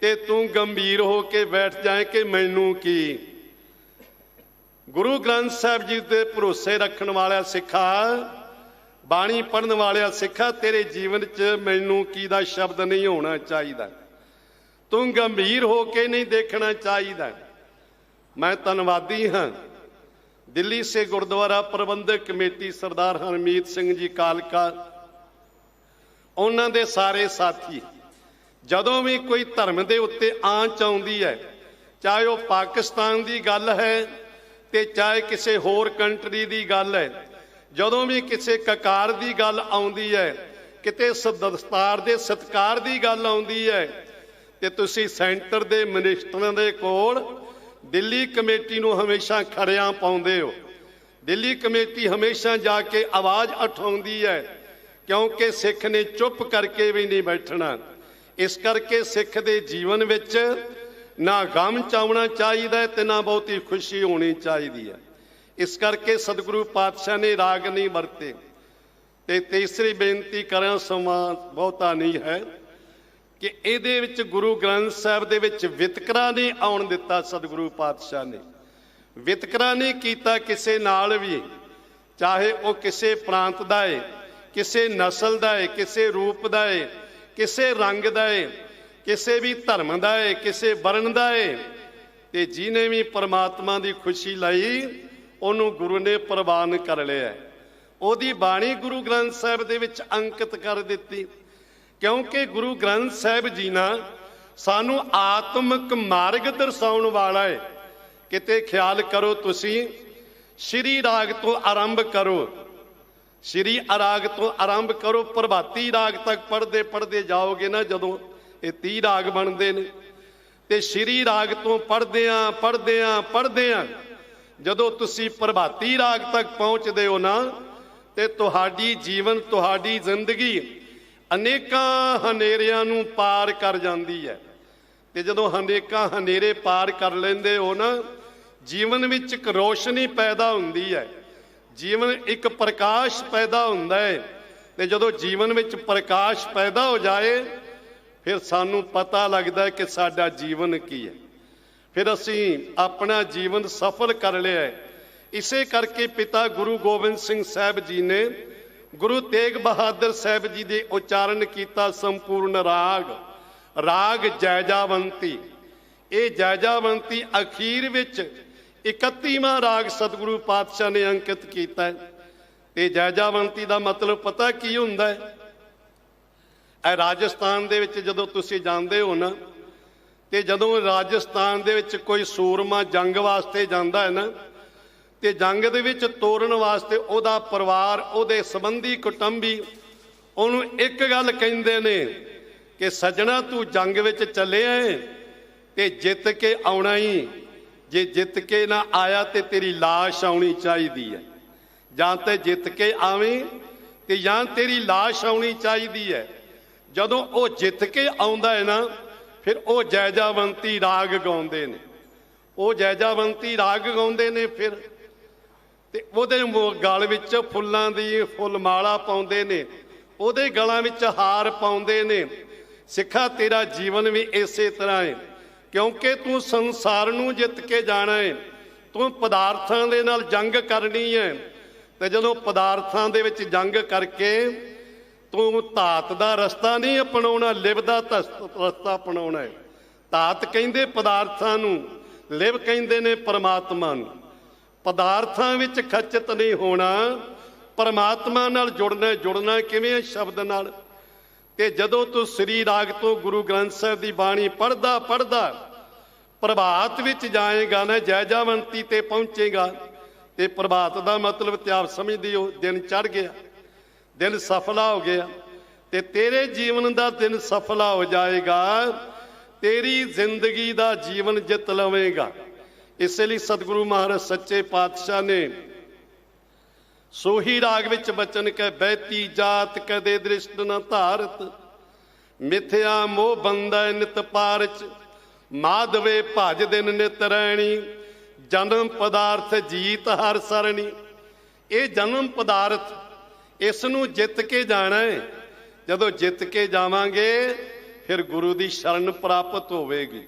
ਤੇ ਤੂੰ ਗੰਭੀਰ ਹੋ ਕੇ ਬੈਠ ਜਾਏ ਕਿ ਮੈਨੂੰ ਕੀ। ਗੁਰੂ ਗ੍ਰੰਥ ਸਾਹਿਬ ਜੀ ਦੇ ਭਰੋਸੇ ਰੱਖਣ ਵਾਲਿਆ ਸਿੱਖਾ, ਬਾਣੀ ਪੜ੍ਹਨ ਵਾਲਿਆ ਸਿੱਖਾ, ਤੇਰੇ ਜੀਵਨ 'ਚ ਮੈਨੂੰ ਕੀ ਦਾ ਸ਼ਬਦ ਨਹੀਂ ਹੋਣਾ ਚਾਹੀਦਾ। ਤੂੰ ਗੰਭੀਰ ਹੋ ਕੇ ਨਹੀਂ ਦੇਖਣਾ ਚਾਹੀਦਾ। ਮੈਂ ਧੰਨਵਾਦੀ ਹਾਂ ਦਿੱਲੀ ਸੇ ਗੁਰਦੁਆਰਾ ਪ੍ਰਬੰਧਕ ਕਮੇਟੀ ਸਰਦਾਰ ਹਰਮੀਤ ਸਿੰਘ ਜੀ ਕਾਲਕਾ, ਉਹਨਾਂ ਦੇ ਸਾਰੇ ਸਾਥੀ। ਜਦੋਂ ਵੀ ਕੋਈ ਧਰਮ ਦੇ ਉੱਤੇ ਆਂਚ ਆਉਂਦੀ ਹੈ, ਚਾਹੇ ਉਹ ਪਾਕਿਸਤਾਨ ਦੀ ਗੱਲ ਹੈ ਤੇ ਚਾਹੇ ਕਿਸੇ ਹੋਰ ਕੰਟਰੀ ਦੀ ਗੱਲ ਹੈ, ਜਦੋਂ ਵੀ ਕਿਸੇ ਕਕਾਰ ਦੀ ਗੱਲ ਆਉਂਦੀ ਹੈ, ਕਿਤੇ ਦਸਤਾਰ ਦੇ ਸਤਿਕਾਰ ਦੀ ਗੱਲ ਆਉਂਦੀ ਹੈ, ਤੇ ਤੁਸੀਂ ਸੈਂਟਰ ਦੇ ਮਿਨਿਸਟਰਾਂ ਦੇ ਕੋਲ ਦਿੱਲੀ ਕਮੇਟੀ ਨੂੰ ਹਮੇਸ਼ਾ ਖੜਿਆਂ ਪਾਉਂਦੇ ਹੋ। ਦਿੱਲੀ ਕਮੇਟੀ ਹਮੇਸ਼ਾ ਜਾ ਕੇ ਆਵਾਜ਼ ਉਠਾਉਂਦੀ ਹੈ, ਕਿਉਂਕਿ ਸਿੱਖ ਨੇ ਚੁੱਪ ਕਰਕੇ ਵੀ ਨਹੀਂ ਬੈਠਣਾ। ਇਸ ਕਰਕੇ ਸਿੱਖ ਦੇ ਜੀਵਨ ਵਿੱਚ ਨਾ ਗਮ ਚਾਉਣਾ ਚਾਹੀਦਾ ਤੇ ਨਾ ਬਹੁਤੀ ਖੁਸ਼ੀ ਹੋਣੀ ਚਾਹੀਦੀ ਹੈ। ਇਸ ਕਰਕੇ ਸਤਿਗੁਰੂ ਪਾਤਸ਼ਾਹ ਨੇ ਰਾਗ ਨਹੀਂ ਵਰਤੇ। ਤੇ ਤੀਸਰੀ ਬੇਨਤੀ ਕਰਾਂ, ਸਮਾਂ ਬਹੁਤਾ ਨਹੀਂ ਹੈ, ਕਿ ਇਹਦੇ ਵਿੱਚ ਗੁਰੂ ਗ੍ਰੰਥ ਸਾਹਿਬ ਦੇ ਵਿੱਚ ਵਿਤਕਰਾ ਨਹੀਂ ਆਉਣ ਦਿੱਤਾ। ਸਤਿਗੁਰੂ ਪਾਤਸ਼ਾਹ ਨੇ ਵਿਤਕਰਾ ਨਹੀਂ ਕੀਤਾ ਕਿਸੇ ਨਾਲ ਵੀ, ਚਾਹੇ ਉਹ ਕਿਸੇ ਪ੍ਰਾਂਤ ਦਾ ਹੈ, ਕਿਸੇ ਨਸਲ ਦਾ ਹੈ, ਕਿਸੇ ਰੂਪ ਦਾ ਹੈ, ਕਿਸੇ ਰੰਗ ਦਾ ਹੈ, ਕਿਸੇ ਵੀ ਧਰਮ ਦਾ ਹੈ, ਕਿਸੇ ਵਰਨ ਦਾ ਹੈ। ਤੇ ਜਿਹਨੇ ਵੀ ਪਰਮਾਤਮਾ ਦੀ ਖੁਸ਼ੀ ਲਈ ਉਹਨੂੰ ਗੁਰੂ ਨੇ ਪ੍ਰਵਾਨ ਕਰ ਲਿਆ। ਉਹਦੀ ਬਾਣੀ ਗੁਰੂ ਗ੍ਰੰਥ ਸਾਹਿਬ ਦੇ ਵਿੱਚ ਅੰਕਿਤ ਕਰ ਦਿੱਤੀ, ਕਿਉਂਕਿ ਗੁਰੂ ਗ੍ਰੰਥ ਸਾਹਿਬ ਜੀ ਨਾਲ ਸਾਨੂੰ ਆਤਮਿਕ ਮਾਰਗ ਦਰਸਾਉਣ ਵਾਲਾ ਹੈ। ਕਿਤੇ ਖਿਆਲ ਕਰੋ, ਤੁਸੀਂ ਸ਼੍ਰੀ ਰਾਗ ਤੋਂ ਆਰੰਭ ਕਰੋ, ਸ਼੍ਰੀ ਰਾਗ ਤੋਂ ਆਰੰਭ ਕਰੋ, ਪ੍ਰਭਾਤੀ ਰਾਗ ਤੱਕ ਪੜ੍ਹਦੇ ਪੜ੍ਹਦੇ ਜਾਓਗੇ ਨਾ, ਜਦੋਂ ਇਹ 30 ਰਾਗ ਬਣਦੇ ਨੇ, ਤੇ ਸ਼੍ਰੀ ਰਾਗ ਤੋਂ ਪੜ੍ਹਦਿਆਂ ਪੜ੍ਹਦਿਆਂ ਪੜ੍ਹਦਿਆਂ ਜਦੋਂ ਤੁਸੀਂ ਪ੍ਰਭਾਤੀ ਰਾਗ ਤੱਕ ਪਹੁੰਚਦੇ ਹੋ ਨਾ, ਤੇ ਤੁਹਾਡੀ ਜੀਵਨ, ਤੁਹਾਡੀ ਜ਼ਿੰਦਗੀ ਅਨੇਕਾਂ ਹਨੇਰਿਆਂ ਨੂੰ ਪਾਰ ਕਰ ਜਾਂਦੀ ਹੈ। ਤੇ ਜਦੋਂ ਅਨੇਕਾਂ ਹਨੇਰੇ ਪਾਰ ਕਰ ਲੈਂਦੇ ਹੋ ਨਾ, ਜੀਵਨ ਵਿੱਚ ਇੱਕ ਰੋਸ਼ਨੀ ਪੈਦਾ ਹੁੰਦੀ ਹੈ, ਜੀਵਨ ਇੱਕ ਪ੍ਰਕਾਸ਼ ਪੈਦਾ ਹੁੰਦਾ ਹੈ। ਤੇ ਜਦੋਂ ਜੀਵਨ ਵਿੱਚ ਪ੍ਰਕਾਸ਼ ਪੈਦਾ ਹੋ ਜਾਏ, ਫਿਰ ਸਾਨੂੰ ਪਤਾ ਲੱਗਦਾ ਹੈ ਕਿ ਸਾਡਾ ਜੀਵਨ ਕੀ ਹੈ, ਫਿਰ ਅਸੀਂ ਆਪਣਾ ਜੀਵਨ ਸਫਲ ਕਰ ਲਿਆ ਹੈ। ਇਸੇ ਕਰਕੇ ਪਿਤਾ ਗੁਰੂ ਗੋਬਿੰਦ ਸਿੰਘ ਸਾਹਿਬ ਜੀ ਨੇ ਗੁਰੂ ਤੇਗ ਬਹਾਦਰ ਸਾਹਿਬ ਜੀ ਦੇ ਉਚਾਰਨ ਕੀਤਾ ਸੰਪੂਰਨ ਰਾਗ, ਰਾਗ ਜੈਜਾਵੰਤੀ। ਇਹ ਜੈਜਾਵੰਤੀ ਅਖੀਰ ਵਿੱਚ 31ਵਾਂ ਰਾਗ ਸਤਿਗੁਰੂ ਪਾਤਸ਼ਾਹ ਨੇ ਅੰਕਿਤ ਕੀਤਾ। ਤੇ ਜੈਜਾਵੰਤੀ ਦਾ ਮਤਲਬ ਪਤਾ ਕੀ ਹੁੰਦਾ ਹੈ? ਇਹ ਰਾਜਸਥਾਨ ਦੇ ਵਿੱਚ ਜਦੋਂ ਤੁਸੀਂ ਜਾਂਦੇ ਹੋ ਨਾ, ਤੇ ਜਦੋਂ ਰਾਜਸਥਾਨ ਦੇ ਵਿੱਚ ਕੋਈ ਸੂਰਮਾ ਜੰਗ ਵਾਸਤੇ ਜਾਂਦਾ ਹੈ ਨਾ, ਤੇ ਜੰਗ ਦੇ ਵਿੱਚ ਤੋਰਨ ਵਾਸਤੇ ਉਹਦਾ ਪਰਿਵਾਰ, ਉਹਦੇ ਸੰਬੰਧੀ ਕੁਟੁੰਬੀ ਉਹਨੂੰ ਇੱਕ ਗੱਲ ਕਹਿੰਦੇ ਨੇ ਕਿ ਸੱਜਣਾ ਤੂੰ ਜੰਗ ਵਿੱਚ ਚੱਲਿਆ ਏ ਤੇ ਜਿੱਤ ਕੇ ਆਉਣਾ ਹੀ। ਜੇ ਜਿੱਤ ਕੇ ਨਾ ਆਇਆ ਤੇ ਤੇਰੀ ਲਾਸ਼ ਆਉਣੀ ਚਾਹੀਦੀ ਹੈ। ਜਾਂ ਤੇ ਜਿੱਤ ਕੇ ਆਵੇਂ ਤੇ ਜਾਂ ਤੇਰੀ ਲਾਸ਼ ਆਉਣੀ ਚਾਹੀਦੀ ਹੈ। ਜਦੋਂ ਉਹ ਜਿੱਤ ਕੇ ਆਉਂਦਾ ਹੈ ਨਾ, ਫਿਰ ਉਹ ਜੈਜਾਵੰਤੀ ਰਾਗ ਗਾਉਂਦੇ ਨੇ। ਉਹ ਜੈਜਾਵੰਤੀ ਰਾਗ ਗਾਉਂਦੇ ਨੇ ਫਿਰ, ਤੇ ਉਹਦੇ ਗਲ ਵਿੱਚ ਫੁੱਲਾਂ ਦੀ ਫੁੱਲ ਮਾਲਾ ਪਾਉਂਦੇ ਨੇ, ਉਹਦੇ ਗਲਾਂ ਵਿੱਚ ਹਾਰ ਪਾਉਂਦੇ ਨੇ। ਸਿੱਖਾ ਤੇਰਾ ਜੀਵਨ ਵੀ ਇਸੇ ਤਰ੍ਹਾਂ ਹੈ, ਕਿਉਂਕਿ ਤੂੰ ਸੰਸਾਰ ਨੂੰ ਜਿੱਤ ਕੇ ਜਾਣਾ ਹੈ। ਤੂੰ ਪਦਾਰਥਾਂ ਦੇ ਨਾਲ ਜੰਗ ਕਰਨੀ ਹੈ, ਤੇ ਜਦੋਂ ਪਦਾਰਥਾਂ ਦੇ ਵਿੱਚ ਜੰਗ ਕਰਕੇ ਤੂੰ ਧਾਤ ਦਾ ਰਸਤਾ ਨਹੀਂ ਅਪਣਾਉਣਾ, ਲਿਵ ਦਾ ਰਸਤਾ ਅਪਣਾਉਣਾ ਹੈ। ਧਾਤ ਕਹਿੰਦੇ ਪਦਾਰਥਾਂ ਨੂੰ, ਲਿਵ ਕਹਿੰਦੇ ਨੇ ਪਰਮਾਤਮਾ ਨੂੰ। ਪਦਾਰਥਾਂ ਵਿੱਚ ਖਚਿਤ ਨਹੀਂ ਹੋਣਾ, ਪਰਮਾਤਮਾ ਨਾਲ ਜੁੜਨਾ ਕਿਵੇਂ? ਸ਼ਬਦ ਨਾਲ। ਤੇ ਜਦੋਂ ਤੂੰ ਸ੍ਰੀ ਰਾਗ ਤੋਂ ਗੁਰੂ ਗ੍ਰੰਥ ਸਾਹਿਬ ਦੀ ਬਾਣੀ ਪੜ੍ਹਦਾ ਪ੍ਰਭਾਤ ਵਿੱਚ ਜਾਏਗਾ ਨਾ, ਜੈਜਾਵੰਤੀ ਤੇ ਪਹੁੰਚੇਗਾ। ਤੇ ਪ੍ਰਭਾਤ ਦਾ ਮਤਲਬ ਤੇ ਆਪ ਸਮਝਦੇ ਹੋ, ਦਿਨ ਚੜ੍ਹ ਗਿਆ, ਦਿਨ ਸਫਲਾ ਹੋ ਗਿਆ। ਤੇ ਤੇਰੇ ਜੀਵਨ ਦਾ ਦਿਨ ਸਫਲਾ ਹੋ ਜਾਏਗਾ, ਤੇਰੀ ਜ਼ਿੰਦਗੀ ਦਾ ਜੀਵਨ ਜਿੱਤ ਲਵੇਂਗਾ। ਇਸੇ ਲਈ ਸਤਿਗੁਰੂ ਮਹਾਰਾਜ ਸੱਚੇ ਪਾਤਸ਼ਾਹ ਨੇ ਸੋਹੀ ਰਾਗ ਵਿੱਚ ਬਚਨ ਕਹਿ, ਬਹਿਤੀ ਜਾਤ ਕਦੇ ਦ੍ਰਿਸ਼ਟ ਨ ਧਾਰਤ, ਮਿਥਿਆ ਮੋਹ ਬੰਧੈ ਨਿਤ ਪਾਰਚ, ਮਾਧਵੇ ਭਜ ਦਿਨ ਨਿਤ ਰੈਣੀ, ਜਨਮ ਪਦਾਰਥ ਜੀਤ ਹਰ ਸਰਣੀ। ਇਹ ਜਨਮ ਪਦਾਰਥ, ਇਸ ਨੂੰ ਜਿੱਤ ਕੇ ਜਾਣਾ ਹੈ। ਜਦੋਂ ਜਿੱਤ ਕੇ ਜਾਵਾਂਗੇ ਫਿਰ ਗੁਰੂ ਦੀ ਸ਼ਰਨ ਪ੍ਰਾਪਤ ਹੋਵੇਗੀ,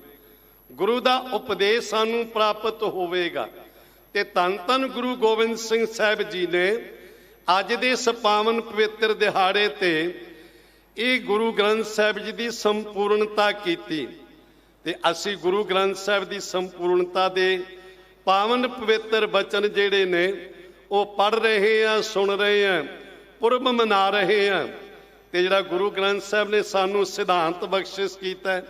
ਗੁਰੂ ਦਾ ਉਪਦੇਸ਼ ਸਾਨੂੰ ਪ੍ਰਾਪਤ ਹੋਵੇਗਾ। ਤੇ ਧੰਨ ਧੰਨ ਗੁਰੂ ਗੋਬਿੰਦ ਸਿੰਘ ਸਾਹਿਬ ਜੀ ਨੇ ਅੱਜ ਦੇ ਇਸ ਪਾਵਨ ਪਵਿੱਤਰ ਦਿਹਾੜੇ ਤੇ ਇਹ ਗੁਰੂ ਗ੍ਰੰਥ ਸਾਹਿਬ ਜੀ ਦੀ ਸੰਪੂਰਨਤਾ ਕੀਤੀ। ਤੇ ਅਸੀਂ ਗੁਰੂ ਗ੍ਰੰਥ ਸਾਹਿਬ ਦੀ ਸੰਪੂਰਨਤਾ ਦੇ ਪਾਵਨ ਪਵਿੱਤਰ ਬਚਨ ਜਿਹੜੇ ਨੇ ਉਹ ਪੜ੍ਹ ਰਹੇ ਆ, ਸੁਣ ਰਹੇ ਆ, ਪੁਰਬ ਮਨਾ ਰਹੇ ਆ। ਤੇ ਜਿਹੜਾ ਗੁਰੂ ਗ੍ਰੰਥ ਸਾਹਿਬ ਨੇ ਸਾਨੂੰ ਸਿਧਾਂਤ ਬਖਸ਼ਿਸ਼ ਕੀਤਾ,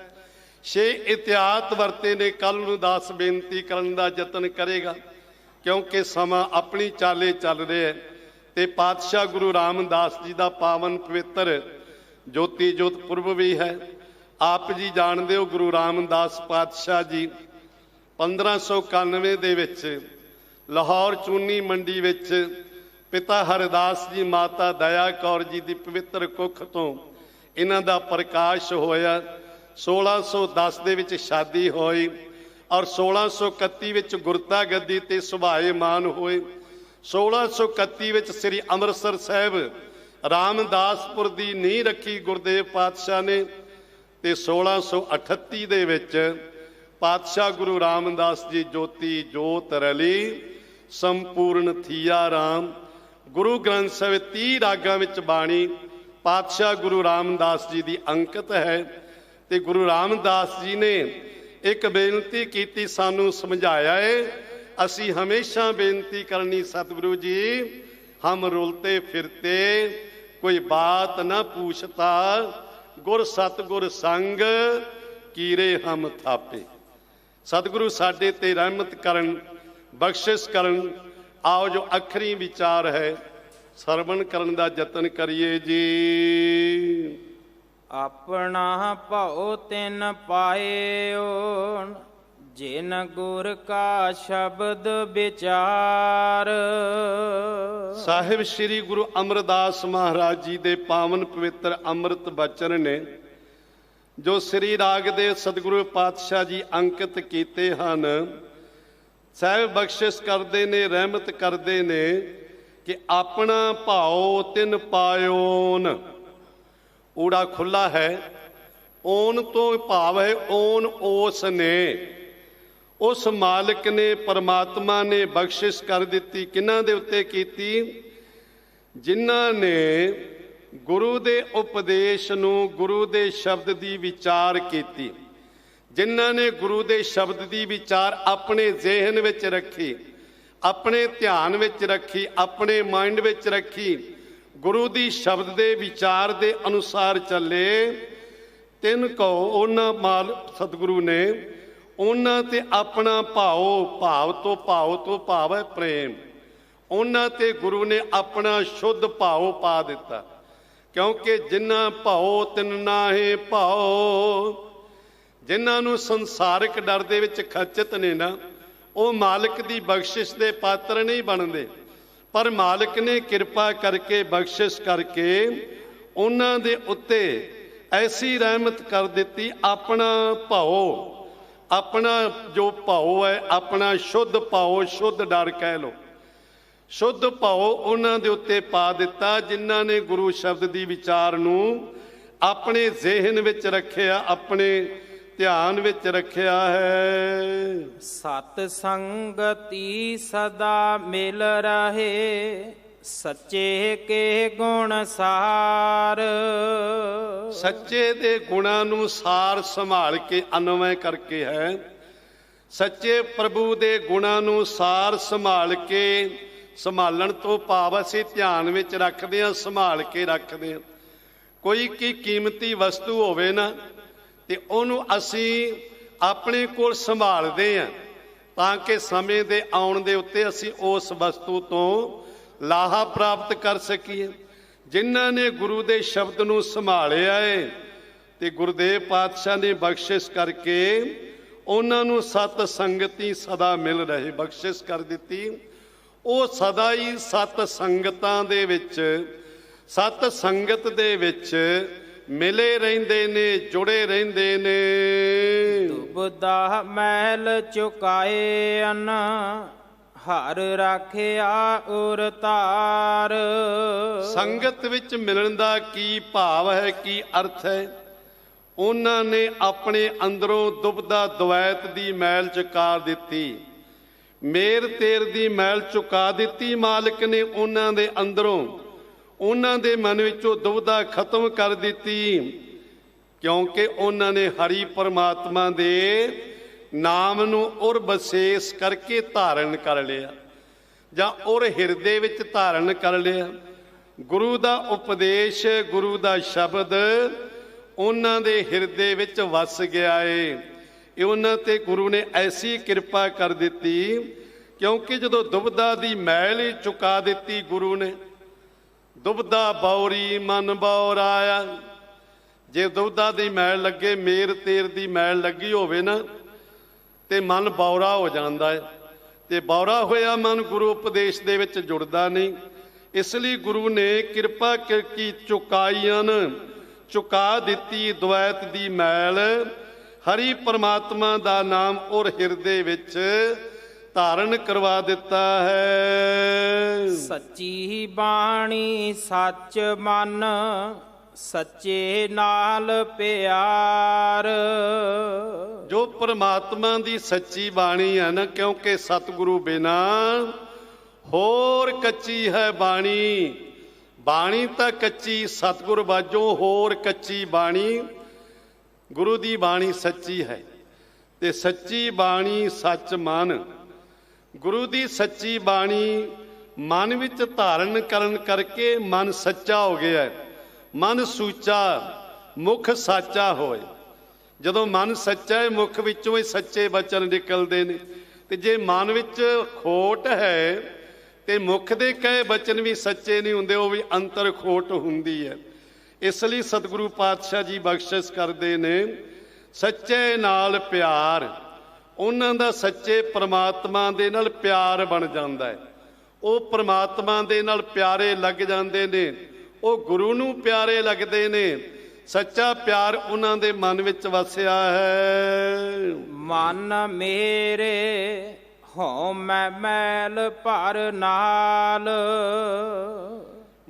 6 ਇਤਿਹਾਤ ਵਰਤੇ ਨੇ। ਕੱਲ ਨੂੰ 10 ਬੇਨਤੀ ਕਰਨ ਦਾ ਯਤਨ ਕਰੇਗਾ, ਕਿਉਂਕਿ ਸਮਾਂ ਆਪਣੀ ਚਾਲੇ ਚੱਲ ਰਿਹਾ ਹੈ। ਤੇ ਪਾਤਸ਼ਾਹ ਗੁਰੂ ਰਾਮਦਾਸ ਜੀ ਦਾ ਪਾਵਨ ਪਵਿੱਤਰ ਜੋਤੀ ਜੋਤ ਪੁਰਬ ਵੀ ਹੈ। ਆਪ ਜੀ ਜਾਣਦੇ ਹੋ, ਗੁਰੂ ਰਾਮਦਾਸ ਪਾਤਸ਼ਾਹ ਜੀ 1591 ਦੇ ਵਿੱਚ ਲਾਹੌਰ ਚੂਨੀ ਮੰਡੀ ਵਿੱਚ ਪਿਤਾ ਹਰਦਾਸ ਜੀ, ਮਾਤਾ ਦਇਆ ਕੌਰ ਜੀ ਦੀ ਪਵਿੱਤਰ ਕੁੱਖ ਤੋਂ ਇਹਨਾਂ ਦਾ ਪ੍ਰਕਾਸ਼ ਹੋਇਆ। 1610 ਦੇ ਵਿੱਚ ਸ਼ਾਦੀ ਹੋਈ ਔਰ 1631 ਵਿੱਚ ਗੁਰਤਾ ਗੱਦੀ ਤੇ ਸੁਭਾਏਮਾਨ ਹੋਏ। 1631 ਵਿੱਚ ਸ੍ਰੀ ਅੰਮ੍ਰਿਤਸਰ ਸਾਹਿਬ ਰਾਮਦਾਸਪੁਰ ਦੀ ਨੀਂਹ ਰੱਖੀ ਗੁਰਦੇਵ ਪਾਤਸ਼ਾਹ ਨੇ। ਤੇ 1638 ਦੇ ਵਿੱਚ ਪਾਤਸ਼ਾਹ ਗੁਰੂ ਰਾਮਦਾਸ ਜੀ ਜੋਤੀ ਜੋਤ ਰਲੀ, ਸੰਪੂਰਨ ਥੀਆ ਰਾਮ। ਗੁਰੂ ਗ੍ਰੰਥ ਸਾਹਿਬ 30 ਰਾਗਾਂ ਵਿੱਚ ਬਾਣੀ ਪਾਤਸ਼ਾਹ ਗੁਰੂ ਰਾਮਦਾਸ ਜੀ ਦੀ ਅੰਕਿਤ ਹੈ। ਤੇ ਗੁਰੂ ਰਾਮਦਾਸ ਜੀ ਨੇ ਇੱਕ ਬੇਨਤੀ ਕੀਤੀ, ਸਾਨੂੰ ਸਮਝਾਇਆ ਹੈ। ਅਸੀਂ ਹਮੇਸ਼ਾ ਬੇਨਤੀ ਕਰਨੀ, ਸਤਿਗੁਰੂ ਜੀ ਹਮ ਰੁਲਤੇ ਫਿਰਤੇ ਕੋਈ ਬਾਤ ਨਾ ਪੁੱਛਤਾ, ਗੁਰ ਸਤਿਗੁਰ ਸੰਗ ਕੀਰੇ ਹਮ ਥਾਪੇ। ਸਤਿਗੁਰੂ ਸਾਡੇ ਤੇ ਰਹਿਮਤ ਕਰਨ, ਬਖਸ਼ਿਸ਼ ਕਰਨ। ਆਓ ਜੋ ਅਖਰੀ ਵਿਚਾਰ ਹੈ ਸਰਵਣ ਕਰਨ ਦਾ ਯਤਨ ਕਰੀਏ ਜੀ। ਆਪਣਾ ਭਉ ਤਿਨ ਪਾਇਓ, ਜਿਨ ਗੁਰ ਕਾ ਸ਼ਬਦ ਵਿਚਾਰ। ਸਾਹਿਬ ਸ੍ਰੀ ਗੁਰੂ ਅਮਰਦਾਸ ਮਹਾਰਾਜ ਜੀ ਦੇ ਪਾਵਨ ਪਵਿੱਤਰ ਅੰਮ੍ਰਿਤ ਬਚਨ ਨੇ, ਜੋ ਸ੍ਰੀ ਰਾਗ ਦੇ ਸਤਿਗੁਰੂ ਪਾਤਸ਼ਾਹ ਜੀ ਅੰਕਿਤ ਕੀਤੇ ਹਨ। ਸਾਹਿਬ ਬਖਸ਼ਿਸ਼ ਕਰਦੇ ਨੇ, ਰਹਿਮਤ ਕਰਦੇ ਨੇ ਕਿ ਆਪਣਾ ਭਾਉ ਤਿਨ ਪਾਇਓਨ। ਊੜਾ ਖੁੱਲਾ ਹੈ, ਓਨ ਤੋਂ ਭਾਵ ਹੈ ਓਨ ਉਸ ਨੇ, ਉਸ ਮਾਲਕ ਨੇ, ਪਰਮਾਤਮਾ ਨੇ ਬਖਸ਼ਿਸ਼ ਕਰ ਦਿੱਤੀ। ਕਿਹਨਾਂ ਦੇ ਉੱਤੇ ਕੀਤੀ? ਜਿਨ੍ਹਾਂ ਨੇ ਗੁਰੂ ਦੇ ਉਪਦੇਸ਼ ਨੂੰ, ਗੁਰੂ ਦੇ ਸ਼ਬਦ ਦੀ ਵਿਚਾਰ ਕੀਤੀ, ਜਿਨ੍ਹਾਂ ਨੇ ਗੁਰੂ ਦੇ ਸ਼ਬਦ ਦੀ ਵਿਚਾਰ ਆਪਣੇ ਜ਼ਿਹਨ ਵਿੱਚ ਰੱਖੀ, ਆਪਣੇ ਧਿਆਨ ਵਿੱਚ ਰੱਖੀ, ਆਪਣੇ ਮਾਈਂਡ ਵਿੱਚ ਰੱਖੀ, ਗੁਰੂ ਦੀ ਸ਼ਬਦ ਦੇ ਵਿਚਾਰ ਦੇ ਅਨੁਸਾਰ ਚੱਲੇ। ਤਿੰਨ ਕੋ ਉਹਨਾਂ ਮਾਲ ਸਤਿਗੁਰੂ ਨੇ ਉਹਨਾਂ ਤੇ ਆਪਣਾ ਭਾਵ ਤੋਂ ਭਾਵ ਹੈ ਪ੍ਰੇਮ। ਉਹਨਾਂ ਤੇ ਗੁਰੂ ਨੇ ਆਪਣਾ ਸ਼ੁੱਧ ਭਾਵ ਪਾ ਦਿੱਤਾ, ਕਿਉਂਕਿ ਜਿਨ੍ਹਾਂ ਭਾਉ ਤਿਨ ਨਾਹੀ ਭਾਉ, ਜਿਨ੍ਹਾਂ ਨੂੰ ਸੰਸਾਰਿਕ ਡਰ ਦੇ ਵਿੱਚ ਖਚਿਤ ਨੇ ਨਾ, ਉਹ ਮਾਲਕ ਦੀ ਬਖਸ਼ਿਸ਼ ਦੇ ਪਾਤਰ ਨਹੀਂ ਬਣਦੇ। ਪਰ ਮਾਲਕ ਨੇ ਕਿਰਪਾ ਕਰਕੇ ਬਖਸ਼ਿਸ਼ ਕਰਕੇ ਉਹਨਾਂ ਦੇ ਉੱਤੇ ਐਸੀ ਰਹਿਮਤ ਕਰ ਦਿੱਤੀ, ਆਪਣਾ ਭਾਉ, ਆਪਣਾ ਜੋ ਭਾਉ ਹੈ, ਆਪਣਾ ਸ਼ੁੱਧ ਭਾਉ, ਸ਼ੁੱਧ ਡਰ ਕਹਿ ਲਓ, ਸ਼ੁੱਧ ਭਾਉ ਉਹਨਾਂ ਦੇ ਉੱਤੇ ਪਾ ਦਿੱਤਾ, ਜਿਨ੍ਹਾਂ ਨੇ ਗੁਰੂ ਸ਼ਬਦ ਦੀ ਵਿਚਾਰ ਨੂੰ ਆਪਣੇ ਜ਼ਿਹਨ ਵਿੱਚ ਰੱਖਿਆ, ਆਪਣੇ ਧਿਆਨ ਵਿੱਚ ਰੱਖਿਆ ਹੈ। ਸਤ ਸੰਗਤੀ ਸਦਾ ਮਿਲ ਰਹੇ, ਸੱਚੇ ਕੇ ਗੁਣ ਸਾਰ। ਸੱਚੇ ਦੇ ਗੁਣਾਂ ਨੂੰ ਸਾਰ ਸੰਭਾਲ ਕੇ ਅਨਵੈ ਕਰਕੇ ਹੈ। ਸੱਚੇ ਪ੍ਰਭੂ ਦੇ ਗੁਣਾਂ ਨੂੰ ਸਾਰ ਸੰਭਾਲ ਕੇ, ਸੰਭਾਲਣ ਤੋਂ ਭਾਵ ਅਸੀਂ ਧਿਆਨ ਵਿੱਚ ਰੱਖਦੇ ਹਾਂ, ਸੰਭਾਲ ਕੇ ਰੱਖਦੇ ਹਾਂ। ਕੋਈ ਕੀ ਕੀਮਤੀ ਵਸਤੂ ਹੋਵੇ ਨਾ, ਤੇ ਉਹਨੂੰ ਅਸੀਂ ਆਪਣੇ ਕੋਲ ਸੰਭਾਲਦੇ ਹਾਂ ਤਾਂ ਕਿ ਸਮੇਂ ਦੇ ਆਉਣ ਦੇ ਉੱਤੇ ਅਸੀਂ ਉਸ ਵਸਤੂ ਤੋਂ ਲਾਹਾ ਪ੍ਰਾਪਤ ਕਰ ਸਕੀਏ। ਜਿਨ੍ਹਾਂ ਨੇ ਗੁਰੂ ਦੇ ਸ਼ਬਦ ਨੂੰ ਸੰਭਾਲਿਆ ਏ ਤੇ ਗੁਰਦੇਵ ਪਾਤਸ਼ਾਹ ਨੇ ਬਖਸ਼ਿਸ਼ ਕਰਕੇ ਉਹਨਾਂ ਨੂੰ ਸਤ ਸੰਗਤੀ ਸਦਾ ਮਿਲ ਰਹੇ ਬਖਸ਼ਿਸ਼ ਕਰ ਦਿੱਤੀ। ਉਹ ਸਦਾ ਹੀ ਸਤ ਸੰਗਤਾਂ ਦੇ ਵਿੱਚ, ਸਤ ਸੰਗਤ ਦੇ ਵਿੱਚ ਮਿਲੇ ਰਹਿੰਦੇ ਨੇ, ਜੁੜੇ ਰਹਿੰਦੇ ਨੇ। ਦੁਬਦਾ ਮਹਿਲ ਚੁਕਾਏ ਅਨ, ਹਰ ਰਾਖਿਆ ਉਰ ਧਾਰ। ਸੰਗਤ ਵਿੱਚ ਮਿਲਣ ਦਾ ਕੀ ਭਾਵ ਹੈ, ਕੀ ਅਰਥ ਹੈ? ਉਹਨਾਂ ਨੇ ਆਪਣੇ ਅੰਦਰੋਂ ਦੁਬਦਾ ਦੁਐਤ ਦੀ ਮੈਲ ਚੁਕਾ ਦਿੱਤੀ, ਮੇਰ ਤੇਰ ਦੀ ਮੈਲ ਚੁਕਾ ਦਿੱਤੀ ਮਾਲਕ ਨੇ ਉਹਨਾਂ ਦੇ ਅੰਦਰੋਂ। ਉਹਨਾਂ ਦੇ ਮਨ ਵਿੱਚੋਂ ਦੁਬਦਾ ਖਤਮ ਕਰ ਦਿੱਤੀ, ਕਿਉਂਕਿ ਉਹਨਾਂ ਨੇ ਹਰੀ ਪਰਮਾਤਮਾ ਦੇ ਨਾਮ ਨੂੰ ਉਰ ਵਿਸ਼ੇਸ਼ ਕਰਕੇ ਧਾਰਨ ਕਰ ਲਿਆ, ਜਾਂ ਉਰ ਹਿਰਦੇ ਵਿੱਚ ਧਾਰਨ ਕਰ ਲਿਆ। ਗੁਰੂ ਦਾ ਉਪਦੇਸ਼, ਗੁਰੂ ਦਾ ਸ਼ਬਦ ਉਹਨਾਂ ਦੇ ਹਿਰਦੇ ਵਿੱਚ ਵਸ ਗਿਆ ਏ। ਇਹ ਉਹਨਾਂ ਤੇ ਗੁਰੂ ਨੇ ਐਸੀ ਕਿਰਪਾ ਕਰ ਦਿੱਤੀ, ਕਿਉਂਕਿ ਜਦੋਂ ਦੁਬਦਾ ਦੀ ਮੈਲ ਹੀ ਚੁਕਾ ਦਿੱਤੀ ਗੁਰੂ ਨੇ। ਦੁਬਦਾ ਬੌਰੀ ਮਨ ਬੌਰਾਇਆ, ਜੇ ਦੁਬਦਾ ਦੀ ਮੈਲ ਲੱਗੇ, ਮੇਰ ਤੇਰ ਦੀ ਮੈਲ ਲੱਗੀ ਹੋਵੇ ਨਾ, ਤੇ ਮਨ ਬੌਰਾ ਹੋ ਜਾਂਦਾ ਹੈ, ਤੇ ਬੌਰਾ ਹੋਇਆ ਮਨ ਗੁਰੂ ਉਪਦੇਸ਼ ਦੇ ਵਿੱਚ ਜੁੜਦਾ ਨਹੀਂ। ਇਸ ਲਈ ਗੁਰੂ ਨੇ ਕਿਰਪਾ ਕੀ ਚੁਕਾਈਆਂ, ਚੁਕਾ ਦਿੱਤੀ ਦੁਐਤ ਦੀ ਮੈਲ, ਹਰੀ ਪਰਮਾਤਮਾ ਦਾ ਨਾਮ ਔਰ ਹਿਰਦੇ ਵਿੱਚ ਧਾਰਨ ਕਰਵਾ ਦਿੱਤਾ ਹੈ। ਸੱਚੀ ਬਾਣੀ ਸੱਚ ਮਨ, ਸੱਚੇ ਨਾਲ ਪਿਆਰ। ਜੋ ਪਰਮਾਤਮਾ ਦੀ ਸੱਚੀ ਬਾਣੀ ਹੈ ਨਾ, ਕਿਉਂਕਿ ਸਤਿਗੁਰੂ ਬਿਨਾ ਹੋਰ ਕੱਚੀ ਹੈ ਬਾਣੀ। ਬਾਣੀ ਤਾਂ ਕੱਚੀ, ਸਤਿਗੁਰ ਬਾਝੋਂ ਹੋਰ ਕੱਚੀ ਬਾਣੀ। ਗੁਰੂ ਦੀ ਬਾਣੀ ਸੱਚੀ ਹੈ, ਤੇ ਸੱਚੀ ਬਾਣੀ ਸੱਚ ਮਨ। ਗੁਰੂ ਦੀ ਸੱਚੀ ਬਾਣੀ ਮਨ ਵਿੱਚ ਧਾਰਨ ਕਰਨ ਕਰਕੇ ਮਨ ਸੱਚਾ ਹੋ ਗਿਆ ਹੈ। ਮਨ ਸੂਚਾ, ਮੁਖ ਸਾਚਾ ਹੋਏ। ਜਦੋਂ ਮਨ ਸੱਚਾ ਹੈ, ਮੁਖ ਵਿੱਚੋਂ ਹੀ ਸੱਚੇ ਬਚਨ ਨਿਕਲਦੇ ਨੇ। ਤੇ ਜੇ ਮਨ ਵਿੱਚ ਖੋਟ ਹੈ ਤੇ ਮੁਖ ਦੇ ਕਹੇ ਬਚਨ ਵੀ ਸੱਚੇ ਨਹੀਂ ਹੁੰਦੇ, ਉਹ ਵੀ ਅੰਤਰ ਖੋਟ ਹੁੰਦੀ ਹੈ। ਇਸ ਲਈ ਸਤਿਗੁਰੂ ਪਾਤਸ਼ਾਹ ਜੀ ਬਖਸ਼ਿਸ਼ ਕਰਦੇ ਨੇ, ਸੱਚੇ ਨਾਲ ਪਿਆਰ। ਉਹਨਾਂ ਦਾ ਸੱਚੇ ਪਰਮਾਤਮਾ ਦੇ ਨਾਲ ਪਿਆਰ ਬਣ ਜਾਂਦਾ ਹੈ। ਉਹ ਪਰਮਾਤਮਾ ਦੇ ਨਾਲ ਪਿਆਰੇ ਲੱਗ ਜਾਂਦੇ ਨੇ, ਉਹ ਗੁਰੂ ਨੂੰ ਪਿਆਰੇ ਲੱਗਦੇ ਨੇ। ਸੱਚਾ ਪਿਆਰ ਉਹਨਾਂ ਦੇ ਮਨ ਵਿੱਚ ਵਸਿਆ ਹੈ। ਮਨ ਮੇਰੇ ਹਉ ਮੈਂ ਮੈਲ ਭਰ ਨਾਲ।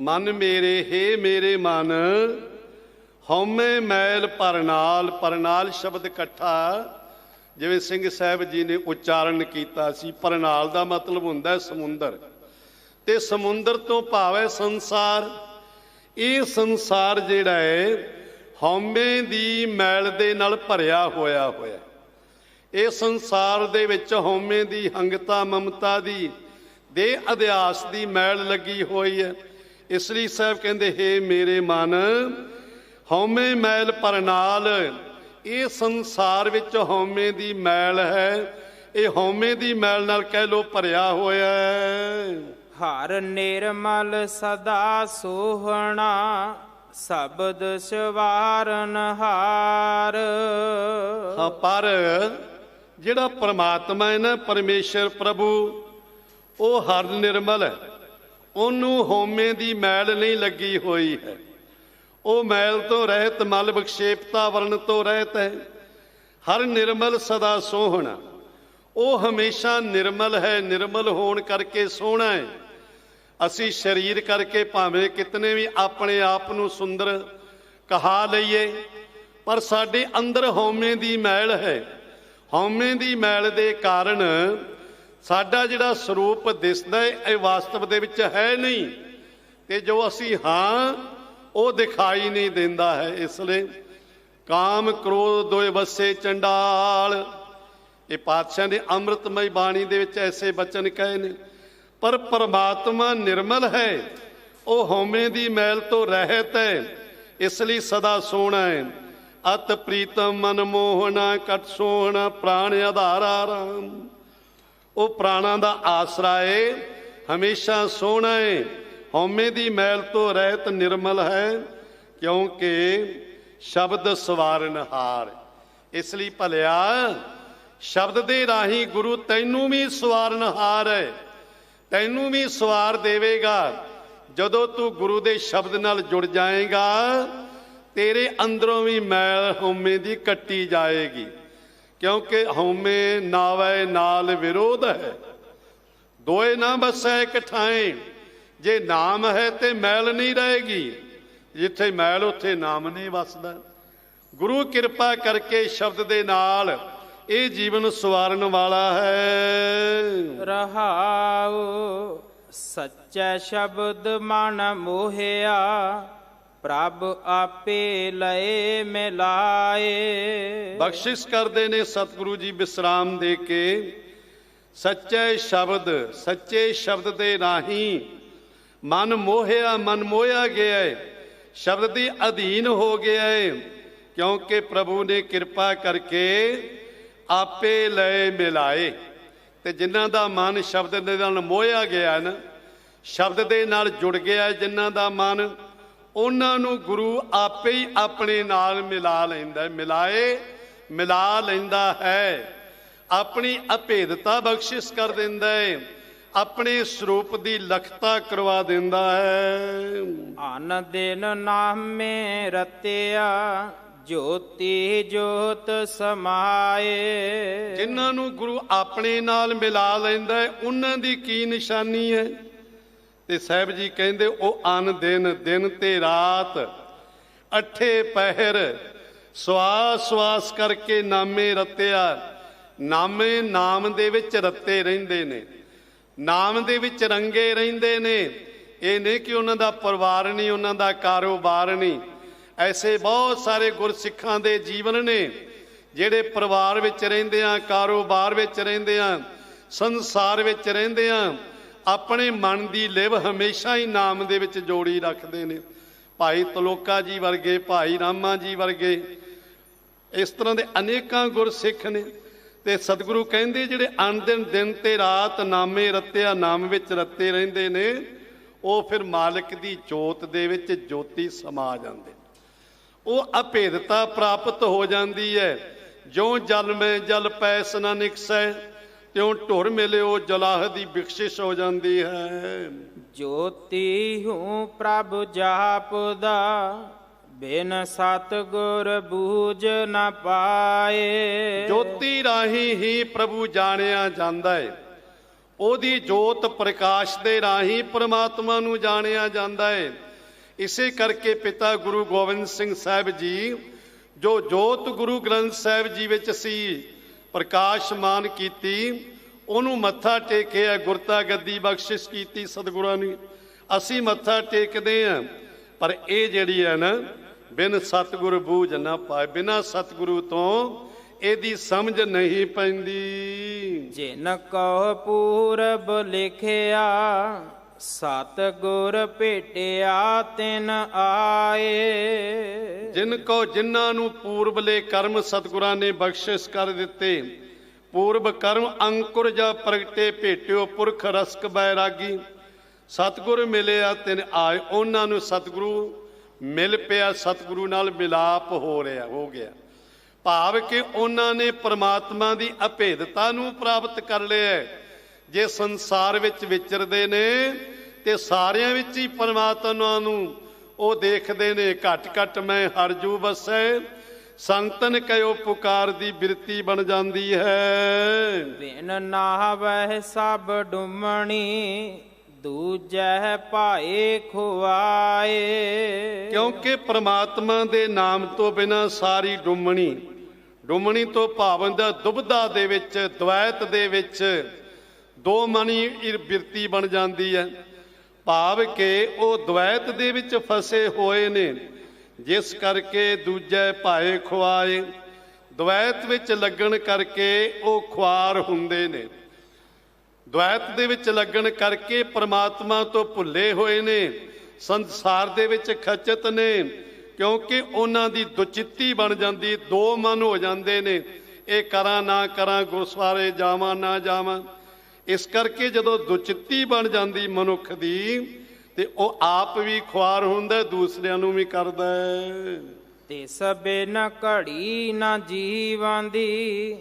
ਮਨ ਮੇਰੇ, ਹੇ ਮੇਰੇ ਮਨ, ਹਉਮੈ ਮੈਲ ਭਰ ਨਾਲ। ਪਰਨਾਲ ਸ਼ਬਦ ਇਕੱਠਾ ਜਿਵੇਂ ਸਿੰਘ ਸਾਹਿਬ ਜੀ ਨੇ ਉਚਾਰਨ ਕੀਤਾ ਸੀ। ਪਰਨਾਲ ਦਾ ਮਤਲਬ ਹੁੰਦਾ ਸਮੁੰਦਰ, ਤੇ ਸਮੁੰਦਰ ਤੋਂ ਭਾਵ ਹੈ ਸੰਸਾਰ। ਇਹ ਸੰਸਾਰ ਜਿਹੜਾ ਹੈ ਹਉਮੈ ਦੀ ਮੈਲ ਦੇ ਨਾਲ ਭਰਿਆ ਹੋਇਆ। ਇਹ ਸੰਸਾਰ ਦੇ ਵਿੱਚ ਹਉਮੈ ਦੀ, ਹੰਗਤਾ, ਮਮਤਾ ਦੀ, ਦੇਹ ਅਧਿਆਸ ਦੀ ਮੈਲ ਲੱਗੀ ਹੋਈ ਹੈ। ਇਸ ਲਈ ਸਾਹਿਬ ਕਹਿੰਦੇ, ਹੇ ਮੇਰੇ ਮਨ, ਹਉਮੈ ਮੈਲ ਭਰ ਨਾਲ। ਇਹ ਸੰਸਾਰ ਵਿੱਚ ਹਉਮੈ ਦੀ ਮੈਲ ਹੈ। ਇਹ ਹਉਮੈ ਦੀ ਮੈਲ ਨਾਲ ਕਹਿ ਲੋ ਭਰਿਆ ਹੋਇਆ ਹੈ। ਹਰ ਨਿਰਮਲ ਸਦਾ ਸੋਹਣਾ, ਸ਼ਬਦ ਸਵਾਰਨ ਹਾਰ। ਹਾਂ, ਪਰ ਜਿਹੜਾ ਪਰਮਾਤਮਾ ਹੈ ਨਾ, ਪਰਮੇਸ਼ਰ ਪ੍ਰਭੂ, ਉਹ ਹਰ ਨਿਰਮਲ ਹੈ। ਉਹਨੂੰ ਹਉਮੈ ਦੀ ਮੈਲ ਨਹੀਂ ਲੱਗੀ ਹੋਈ ਹੈ। ਉਹ ਮੈਲ ਤੋਂ ਰਹਿਤ, ਮਲ ਵਿਖੇਪਤਾ ਵਰਨ ਤੋਂ ਰਹਿਤ ਹੈ। ਹਰ ਨਿਰਮਲ ਸਦਾ ਸੋਹਣਾ। ਉਹ ਹਮੇਸ਼ਾ ਨਿਰਮਲ ਹੈ। ਨਿਰਮਲ ਹੋਣ ਕਰਕੇ ਸੋਹਣਾ ਹੈ। ਅਸੀਂ ਸਰੀਰ ਕਰਕੇ ਭਾਵੇਂ ਕਿਤਨੇ ਵੀ ਆਪਣੇ ਆਪ ਨੂੰ ਸੁੰਦਰ ਕਹਾ ਲਈਏ, ਪਰ ਸਾਡੇ ਅੰਦਰ ਹਉਮੈ ਦੀ ਮੈਲ ਹੈ। ਹਉਮੈ ਦੀ ਮੈਲ ਦੇ ਕਾਰਨ ਸਾਡਾ ਜਿਹੜਾ ਸਰੂਪ ਦਿਸਦਾ ਹੈ, ਇਹ ਵਾਸਤਵ ਦੇ ਵਿੱਚ ਹੈ ਨਹੀਂ, ਤੇ ਜੋ ਅਸੀਂ ਹਾਂ ਉਹ ਦਿਖਾਈ ਨਹੀਂ ਦਿੰਦਾ ਹੈ। ਇਸ ਲਈ ਕਾਮ ਕ੍ਰੋਧ ਦੋਏ ਵਸੇ ਚੰਡਾਲ, ਇਹ ਪਾਤਸ਼ਾਹ ਨੇ ਅੰਮ੍ਰਿਤਮਈ ਬਾਣੀ ਦੇ ਵਿੱਚ ਐਸੇ ਬਚਨ ਕਹੇ ਨੇ। ਪਰ ਪਰਮਾਤਮਾ ਨਿਰਮਲ ਹੈ, ਉਹ ਹਉਮੈ ਦੀ ਮੈਲ ਤੋਂ ਰਹਿਤ ਹੈ, ਇਸ ਲਈ ਸਦਾ ਸੋਹਣਾ ਹੈ। ਅਤ ਪ੍ਰੀਤਮ ਮਨ ਮੋਹਣਾ, ਕਟ ਸੋਹਣਾ ਪ੍ਰਾਣ ਆਧਾਰਾ ਰਾਮ। ਉਹ ਪ੍ਰਾਣਾਂ ਦਾ ਆਸਰਾ ਹੈ, ਹਮੇਸ਼ਾ ਸੋਹਣਾ ਹੈ, ਹਉਮੈ ਦੀ ਮੈਲ ਤੋਂ ਰਹਿਤ ਨਿਰਮਲ ਹੈ, ਕਿਉਂਕਿ ਸ਼ਬਦ ਸਵਾਰਨਹਾਰ। ਇਸ ਲਈ ਭਲਿਆ ਸ਼ਬਦ ਦੇ ਰਾਹੀਂ ਗੁਰੂ ਤੈਨੂੰ ਵੀ ਸਵਾਰਨਹਾਰ ਹੈ, ਤੈਨੂੰ ਵੀ ਸਵਾਰ ਦੇਵੇਗਾ। ਜਦੋਂ ਤੂੰ ਗੁਰੂ ਦੇ ਸ਼ਬਦ ਨਾਲ ਜੁੜ ਜਾਏਗਾ, ਤੇਰੇ ਅੰਦਰੋਂ ਵੀ ਮੈਲ ਹਉਮੈ ਦੀ ਕੱਟੀ ਜਾਏਗੀ, ਕਿਉਂਕਿ ਹਉਮੈ ਨਾਵੈ ਨਾਲ ਵਿਰੋਧ ਹੈ। ਦੋਏ ਨਾ ਬਸੈ ਇਕ ਠਾਏ। ਜੇ ਨਾਮ ਹੈ ਤੇ ਮੈਲ ਨਹੀਂ ਰਹੇਗੀ, ਜਿੱਥੇ ਮੈਲ ਉੱਥੇ ਨਾਮ ਨਹੀਂ ਵਸਦਾ। ਗੁਰੂ ਕਿਰਪਾ ਕਰਕੇ ਸ਼ਬਦ ਦੇ ਨਾਲ ਇਹ ਜੀਵਨ ਸਵਾਰਨ ਵਾਲਾ ਹੈ। ਰਹਾਉ ਸੱਚਾ ਸ਼ਬਦ ਮਨ ਮੋਹਿਆ, ਪ੍ਰਭ ਆਪੇ ਲਏ ਮਿਲਾਏ। ਬਖਸ਼ਿਸ਼ ਕਰਦੇ ਨੇ ਸਤਿਗੁਰੂ ਜੀ ਵਿਸਰਾਮ ਦੇ ਕੇ। ਸੱਚੇ ਸ਼ਬਦ ਦੇ ਰਾਹੀਂ ਮਨ ਮੋਹਿਆ, ਮਨ ਮੋਹਿਆ ਗਿਆ ਹੈ, ਸ਼ਬਦ ਦੇ ਅਧੀਨ ਹੋ ਗਿਆ ਹੈ, ਕਿਉਂਕਿ ਪ੍ਰਭੂ ਨੇ ਕਿਰਪਾ ਕਰਕੇ ਆਪੇ ਲਏ ਮਿਲਾਏ। ਤੇ ਜਿਨ੍ਹਾਂ ਦਾ ਮਨ ਸ਼ਬਦ ਦੇ ਨਾਲ ਮੋਹਿਆ ਗਿਆ ਨਾ, ਸ਼ਬਦ ਦੇ ਨਾਲ ਜੁੜ ਗਿਆ, ਜਿਨ੍ਹਾਂ ਦਾ ਮਨ, ਉਹਨਾਂ ਨੂੰ ਗੁਰੂ ਆਪੇ ਹੀ ਆਪਣੇ ਨਾਲ ਮਿਲਾ ਲੈਂਦਾ, ਮਿਲਾ ਲੈਂਦਾ ਹੈ। ਆਪਣੀ ਅਭੇਦਤਾ ਬਖਸ਼ਿਸ਼ ਕਰ ਦਿੰਦਾ ਹੈ, ਆਪਣੇ ਸਰੂਪ ਦੀ ਲਖਤਾ ਕਰਵਾ ਦਿੰਦਾ ਹੈ। ਅਨ ਦਿਨ ਨਾਮੇ ਰਤਿਆ, ਜੋਤੀ ਜੋਤ ਸਮਾਏ। ਜਿਨ੍ਹਾਂ ਨੂੰ ਗੁਰੂ ਆਪਣੇ ਨਾਲ ਮਿਲਾ ਲੈਂਦਾ ਹੈ, ਉਹਨਾਂ ਦੀ ਕੀ ਨਿਸ਼ਾਨੀ ਹੈ? ਤੇ ਸਾਹਿਬ ਜੀ ਕਹਿੰਦੇ, ਉਹ ਅਨ ਦਿਨ ਤੇ ਰਾਤ, ਅੱਠੇ ਪਹਿਰ ਸਵਾਸ ਕਰਕੇ ਨਾਮੇ ਰਤਿਆ। ਨਾਮੇ ਨਾਮ ਦੇ ਵਿੱਚ ਰਤੇ ਰਹਿੰਦੇ ਨੇ, ਨਾਮ ਦੇ ਵਿੱਚ ਰੰਗੇ ਰਹਿੰਦੇ ਨੇ। ਇਹ ਨਹੀਂ ਕਿ ਉਹਨਾਂ ਦਾ ਪਰਿਵਾਰ ਨਹੀਂ, ਉਹਨਾਂ ਦਾ ਕਾਰੋਬਾਰ ਨਹੀਂ। ਐਸੇ ਬਹੁਤ ਸਾਰੇ ਗੁਰਸਿੱਖਾਂ ਦੇ ਜੀਵਨ ਨੇ ਜਿਹੜੇ ਪਰਿਵਾਰ ਵਿੱਚ ਰਹਿੰਦੇ ਆ, ਕਾਰੋਬਾਰ ਵਿੱਚ ਰਹਿੰਦੇ ਆ, ਸੰਸਾਰ ਵਿੱਚ ਰਹਿੰਦੇ ਆ, ਆਪਣੇ ਮਨ ਦੀ ਲਿਵ ਹਮੇਸ਼ਾ ਹੀ ਨਾਮ ਦੇ ਵਿੱਚ ਜੋੜੀ ਰੱਖਦੇ ਨੇ। ਭਾਈ ਤਲੋਕਾ ਜੀ ਵਰਗੇ, ਭਾਈ ਰਾਮਾ ਜੀ ਵਰਗੇ, ਇਸ ਤਰ੍ਹਾਂ ਦੇ ਅਨੇਕਾਂ ਗੁਰਸਿੱਖ ਨੇ। ਤੇ ਸਤਿਗੁਰੂ ਕਹਿੰਦੇ, ਜਿਹੜੇ ਅਣਦਿਨ ਦਿਨ ਤੇ ਰਾਤ ਨਾਮੇ ਰਤਿਆ, ਨਾਮ ਵਿੱਚ ਰਤੇ ਰਹਿੰਦੇ ਨੇ, ਉਹ ਫਿਰ ਮਾਲਕ ਦੀ ਜੋਤ ਦੇ ਵਿੱਚ ਜੋਤੀ ਸਮਾ ਜਾਂਦੇ। ਉਹ ਅਭੇਦਤਾ ਪ੍ਰਾਪਤ ਹੋ ਜਾਂਦੀ ਹੈ। ਜਿਉਂ ਜਲ ਮੈਂ ਜਲ ਪੈਸ ਨਾ ਨਿਕਸੈ, ਤਿਉਂ ਢੁਰ ਮਿਲਿਓ ਜਲਾਹ ਦੀ ਬਖਸ਼ਿਸ਼ ਹੋ ਜਾਂਦੀ ਹੈ। ਜੋਤੀ ਹੂੰ ਪ੍ਰਭ ਜਾਪਦਾ, ਬਿਨ ਸਤਿਗੁਰ ਬੂਝ ਨਾ ਪਾਏ। ਜੋਤੀ ਰਾਹੀਂ ਹੀ ਪ੍ਰਭੂ ਜਾਣਿਆ ਜਾਂਦਾ ਹੈ। ਉਹਦੀ ਜੋਤ ਪ੍ਰਕਾਸ਼ ਦੇ ਰਾਹੀਂ ਪ੍ਰਮਾਤਮਾ ਨੂੰ ਜਾਣਿਆ ਜਾਂਦਾ ਹੈ। ਇਸੇ ਕਰਕੇ ਪਿਤਾ ਗੁਰੂ ਗੋਬਿੰਦ ਸਿੰਘ ਸਾਹਿਬ ਜੀ, ਜੋ ਜੋਤ ਗੁਰੂ ਗ੍ਰੰਥ ਸਾਹਿਬ ਜੀ ਵਿੱਚ ਸੀ ਪ੍ਰਕਾਸ਼ਮਾਨ ਕੀਤੀ, ਉਹਨੂੰ ਮੱਥਾ ਟੇਕਿਆ, ਗੁਰਤਾ ਗੱਦੀ ਬਖਸ਼ਿਸ਼ ਕੀਤੀ ਸਤਿਗੁਰਾਂ ਨੇ। ਅਸੀਂ ਮੱਥਾ ਟੇਕਦੇ ਹਾਂ, ਪਰ ਇਹ ਜਿਹੜੀ ਹੈ ਨਾ, ਬਿਨ ਸਤਿਗੁਰ ਬੂਝ ਨਾ ਪਾਏ, ਬਿਨਾਂ ਸਤਿਗੁਰੂ ਤੋਂ ਇਹਦੀ ਸਮਝ ਨਹੀਂ ਪੈਂਦੀ। ਜਿਨ ਕਉ ਪੂਰਬ ਲਿਖਿਆ, ਸਤਿਗੁਰ ਭੇਟਿਆ ਤਿਨ ਆਏ। ਜਿਨ੍ਹਾਂ ਨੂੰ ਪੂਰਬਲੇ ਕਰਮ ਸਤਿਗੁਰਾਂ ਨੇ ਬਖਸ਼ਿਸ਼ ਕਰ ਦਿੱਤੇ, ਪੂਰਬ ਕਰਮ ਅੰਕੁਰ ਜਾ ਪ੍ਰਗਟੇ, ਭੇਟਿਓ ਪੁਰਖ ਰਸਕ ਬੈਰਾਗੀ। ਸਤਿਗੁਰ ਮਿਲਿਆ ਤਿਨ ਆਏ, ਉਹਨਾਂ ਨੂੰ ਸਤਿਗੁਰੂ ਮਿਲ ਪਿਆ, ਸਤਿਗੁਰੂ ਨਾਲ ਮਿਲਾਪ ਹੋ ਗਿਆ। ਭਾਵ ਕਿ ਉਹਨਾਂ ਨੇ ਪਰਮਾਤਮਾ ਦੀ ਅਭੇਦਤਾ ਨੂੰ ਪ੍ਰਾਪਤ ਕਰ ਲਿਆ। ਜੇ ਸੰਸਾਰ ਵਿੱਚ ਵਿਚਰਦੇ ਨੇ ਤੇ ਸਾਰਿਆਂ ਵਿੱਚ ਹੀ ਪਰਮਾਤਮਾ ਨੂੰ ਉਹ ਦੇਖਦੇ ਨੇ। ਘਟ ਘਟ ਮੈਂ ਹਰ ਜੂ ਵਸੈ, ਸੰਤਨ ਕਹਿਓ ਪੁਕਾਰ ਦੀ ਬਿਰਤੀ ਬਣ ਜਾਂਦੀ ਹੈ। ਬਿਨ ਨਾਵਹਿ ਸਭ ਡੁੰਮਣੀ, ਦੂਜੈ ਭਾਏ ਖੁਆਏ। ਕਿਉਂਕਿ ਪ੍ਰਮਾਤਮਾ ਦੇ ਨਾਮ ਤੋਂ ਬਿਨਾਂ ਸਾਰੀ ਡੁੰਮਣੀ ਤੋਂ ਭਾਵੰਦਾ ਦੁਬਦਾ ਦੇ ਵਿੱਚ, ਦਵੈਤ ਦੇ ਵਿੱਚ ਦੋ ਮਣੀ ਬਿਰਤੀ ਬਣ ਜਾਂਦੀ ਹੈ। ਭਾਵ ਕਿ ਉਹ ਦਵੈਤ ਦੇ ਵਿੱਚ ਫਸੇ ਹੋਏ ਨੇ, ਜਿਸ ਕਰਕੇ ਦੂਜੇ ਭਾਏ ਖੁਆਏ। ਦਵੈਤ ਵਿੱਚ ਲੱਗਣ ਕਰਕੇ ਉਹ ਖੁਆਰ ਹੁੰਦੇ ਨੇ। ਦਵੈਤ ਦੇ ਵਿੱਚ ਲੱਗਣ ਕਰਕੇ ਪਰਮਾਤਮਾ ਤੋਂ ਭੁੱਲੇ ਹੋਏ ਨੇ, ਸੰਸਾਰ ਦੇ ਵਿੱਚ ਖਚਤ ਨੇ। ਕਿਉਂਕਿ ਉਹਨਾਂ ਦੀ ਦੁਚਿੱਤੀ ਬਣ ਜਾਂਦੀ, ਦੋ ਮਨ ਹੋ ਜਾਂਦੇ ਨੇ, ਇਹ ਕਰਾਂ ਨਾ ਕਰਾਂ, ਗੁਰਦੁਆਰੇ ਜਾਵਾਂ ਨਾ ਜਾਵਾਂ। ਇਸ ਕਰਕੇ ਜਦੋਂ ਦੁਚਿੱਤੀ ਬਣ ਜਾਂਦੀ ਮਨੁੱਖ ਦੀ, ਤੇ ਉਹ ਆਪ ਵੀ ਖੁਆਰ ਹੁੰਦਾ, ਦੂਸਰਿਆਂ ਨੂੰ ਵੀ ਕਰਦਾ। ਤਿਸ ਬਿਨ ਘੜੀ ਨਾ ਜੀਵਾਂ ਦੀ,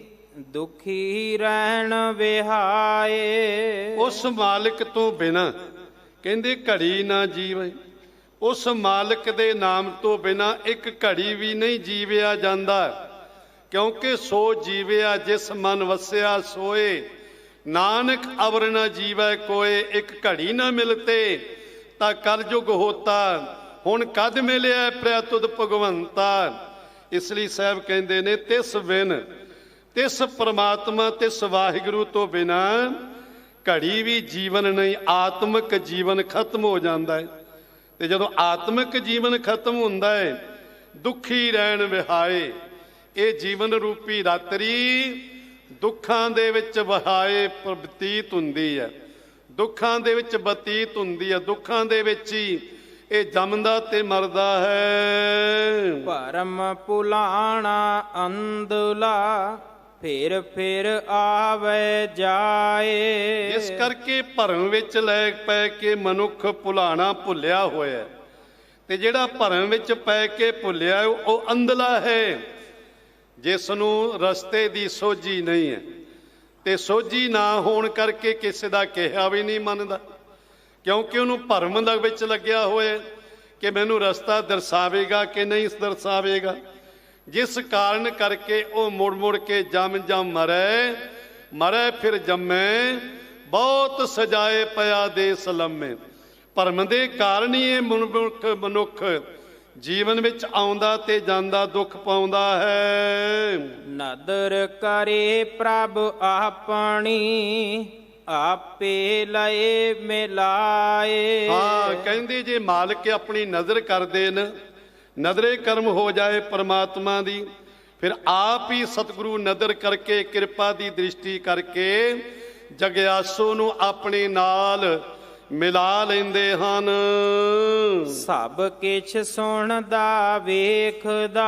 ਦੁਖੀ ਰਹਿਣ ਵਿਹਾਏ। ਉਸ ਮਾਲਕ ਤੋਂ ਬਿਨਾਂ ਕਹਿੰਦੇ ਘੜੀ ਨਾ ਜੀਵੇ। ਉਸ ਮਾਲਕ ਦੇ ਨਾਮ ਤੋਂ ਬਿਨਾਂ ਇੱਕ ਘੜੀ ਵੀ ਨਹੀਂ ਜੀਵਿਆ ਜਾਂਦਾ। ਕਿਉਂਕਿ ਸੋ ਜੀਵਿਆ ਜਿਸ ਮਨ ਵਸਿਆ ਸੋਏ, ਨਾਨਕ ਅਵਰ ਨਾ ਜੀਵੈ ਕੋਏ। ਇੱਕ ਘੜੀ ਨਾ ਮਿਲਤੇ ਤਾਂ ਕਲਯੁਗ ਹੋਤਾ, ਹੁਣ ਕਦ ਮਿਲਿਆ ਪ੍ਰਿਆ ਤੁਧ ਭਗਵੰਤਾ। ਇਸ ਲਈ ਸਾਹਿਬ ਕਹਿੰਦੇ ਨੇ ਤਿਸ ਬਿਨ, ਤਿਸ ਪਰਮਾਤਮਾ, ਤਿਸ ਵਾਹਿਗੁਰੂ ਤੋਂ ਬਿਨਾਂ ਘੜੀ ਵੀ ਜੀਵਨ ਨਹੀਂ। ਆਤਮਿਕ ਜੀਵਨ ਖਤਮ ਹੋ ਜਾਂਦਾ ਹੈ। ਤੇ ਜਦੋਂ ਆਤਮਿਕ ਜੀਵਨ ਖਤਮ ਹੁੰਦਾ ਹੈ, ਦੁਖੀ ਰਹਿਣ ਵਿਹਾਏ। ਇਹ ਜੀਵਨ ਰੂਪੀ ਰਾਤਰੀ ਦੁੱਖਾਂ ਦੇ ਵਿੱਚ ਵਹਾਏ ਬਤੀਤ ਹੁੰਦੀ ਹੈ, ਦੁੱਖਾਂ ਦੇ ਵਿੱਚ ਬਤੀਤ ਹੁੰਦੀ ਹੈ। ਦੁੱਖਾਂ ਦੇ ਵਿੱਚ ਹੀ ਇਹ ਜੰਮਦਾ ਤੇ ਮਰਦਾ ਹੈ। ਭਰਮ ਭੁਲਾਣਾ ਅੰਧਲਾ, ਫਿਰ ਫਿਰ ਆਵੇ ਜਾਏ। ਇਸ ਕਰਕੇ ਭਰਮ ਵਿੱਚ ਲੈ ਪੈ ਕੇ ਮਨੁੱਖ ਭੁਲਾਣਾ ਭੁੱਲਿਆ ਹੋਇਆ। ਤੇ ਜਿਹੜਾ ਭਰਮ ਵਿੱਚ ਪੈ ਕੇ ਭੁੱਲਿਆ ਉਹ ਅੰਧਲਾ ਹੈ, ਜਿਸ ਨੂੰ ਰਸਤੇ ਦੀ ਸੋਝੀ ਨਹੀਂ ਹੈ। ਤੇ ਸੋਝੀ ਨਾ ਹੋਣ ਕਰਕੇ ਕਿਸੇ ਦਾ ਕਿਹਾ ਵੀ ਨਹੀਂ ਮੰਨਦਾ। ਕਿਉਂਕਿ ਉਹਨੂੰ ਭਰਮ ਦੇ ਵਿੱਚ ਲੱਗਿਆ ਹੋਇਆ ਕਿ ਮੈਨੂੰ ਰਸਤਾ ਦਰਸਾਵੇਗਾ ਕਿ ਨਹੀਂ ਦਰਸਾਵੇਗਾ। ਜਿਸ ਕਾਰਨ ਕਰਕੇ ਉਹ ਮੁੜ ਮੁੜ ਕੇ ਜਮ ਮਰੇ ਫਿਰ ਜੰਮੇ, ਬਹੁਤ ਸਜਾਏ ਪਿਆ ਦੇਸ ਲੰਮੇ। ਭਰਮ ਦੇ ਕਾਰਨ ਹੀ ਇਹ ਮਨੁੱਖ ਜੀਵਨ ਵਿੱਚ ਆਉਂਦਾ ਤੇ ਜਾਂਦਾ, ਦੁੱਖ ਪਾਉਂਦਾ ਹੈ। ਨਦਰ ਕਰੇ ਪ੍ਰਭ ਆਪਣੀ, ਆਪੇ ਲਏ ਮਿਲਾਏ। ਹਾਂ, ਕਹਿੰਦੇ ਜੇ ਮਾਲਕ ਆਪਣੀ ਨਜ਼ਰ ਕਰਦੇ ਨੇ, ਨਜ਼ਰੇ ਕਰਮ ਹੋ ਜਾਏ ਪਰਮਾਤਮਾ ਦੀ, ਫਿਰ ਆਪ ਹੀ ਸਤਿਗੁਰੂ ਨਜ਼ਰ ਕਰਕੇ, ਕਿਰਪਾ ਦੀ ਦ੍ਰਿਸ਼ਟੀ ਕਰਕੇ ਜਗਿਆਸੂ ਨੂੰ ਆਪਣੇ ਨਾਲ ਮਿਲਾ ਲੈਂਦੇ ਹਨ। ਸਭ ਕਿਛ ਸੁਣਦਾ ਵੇਖਦਾ,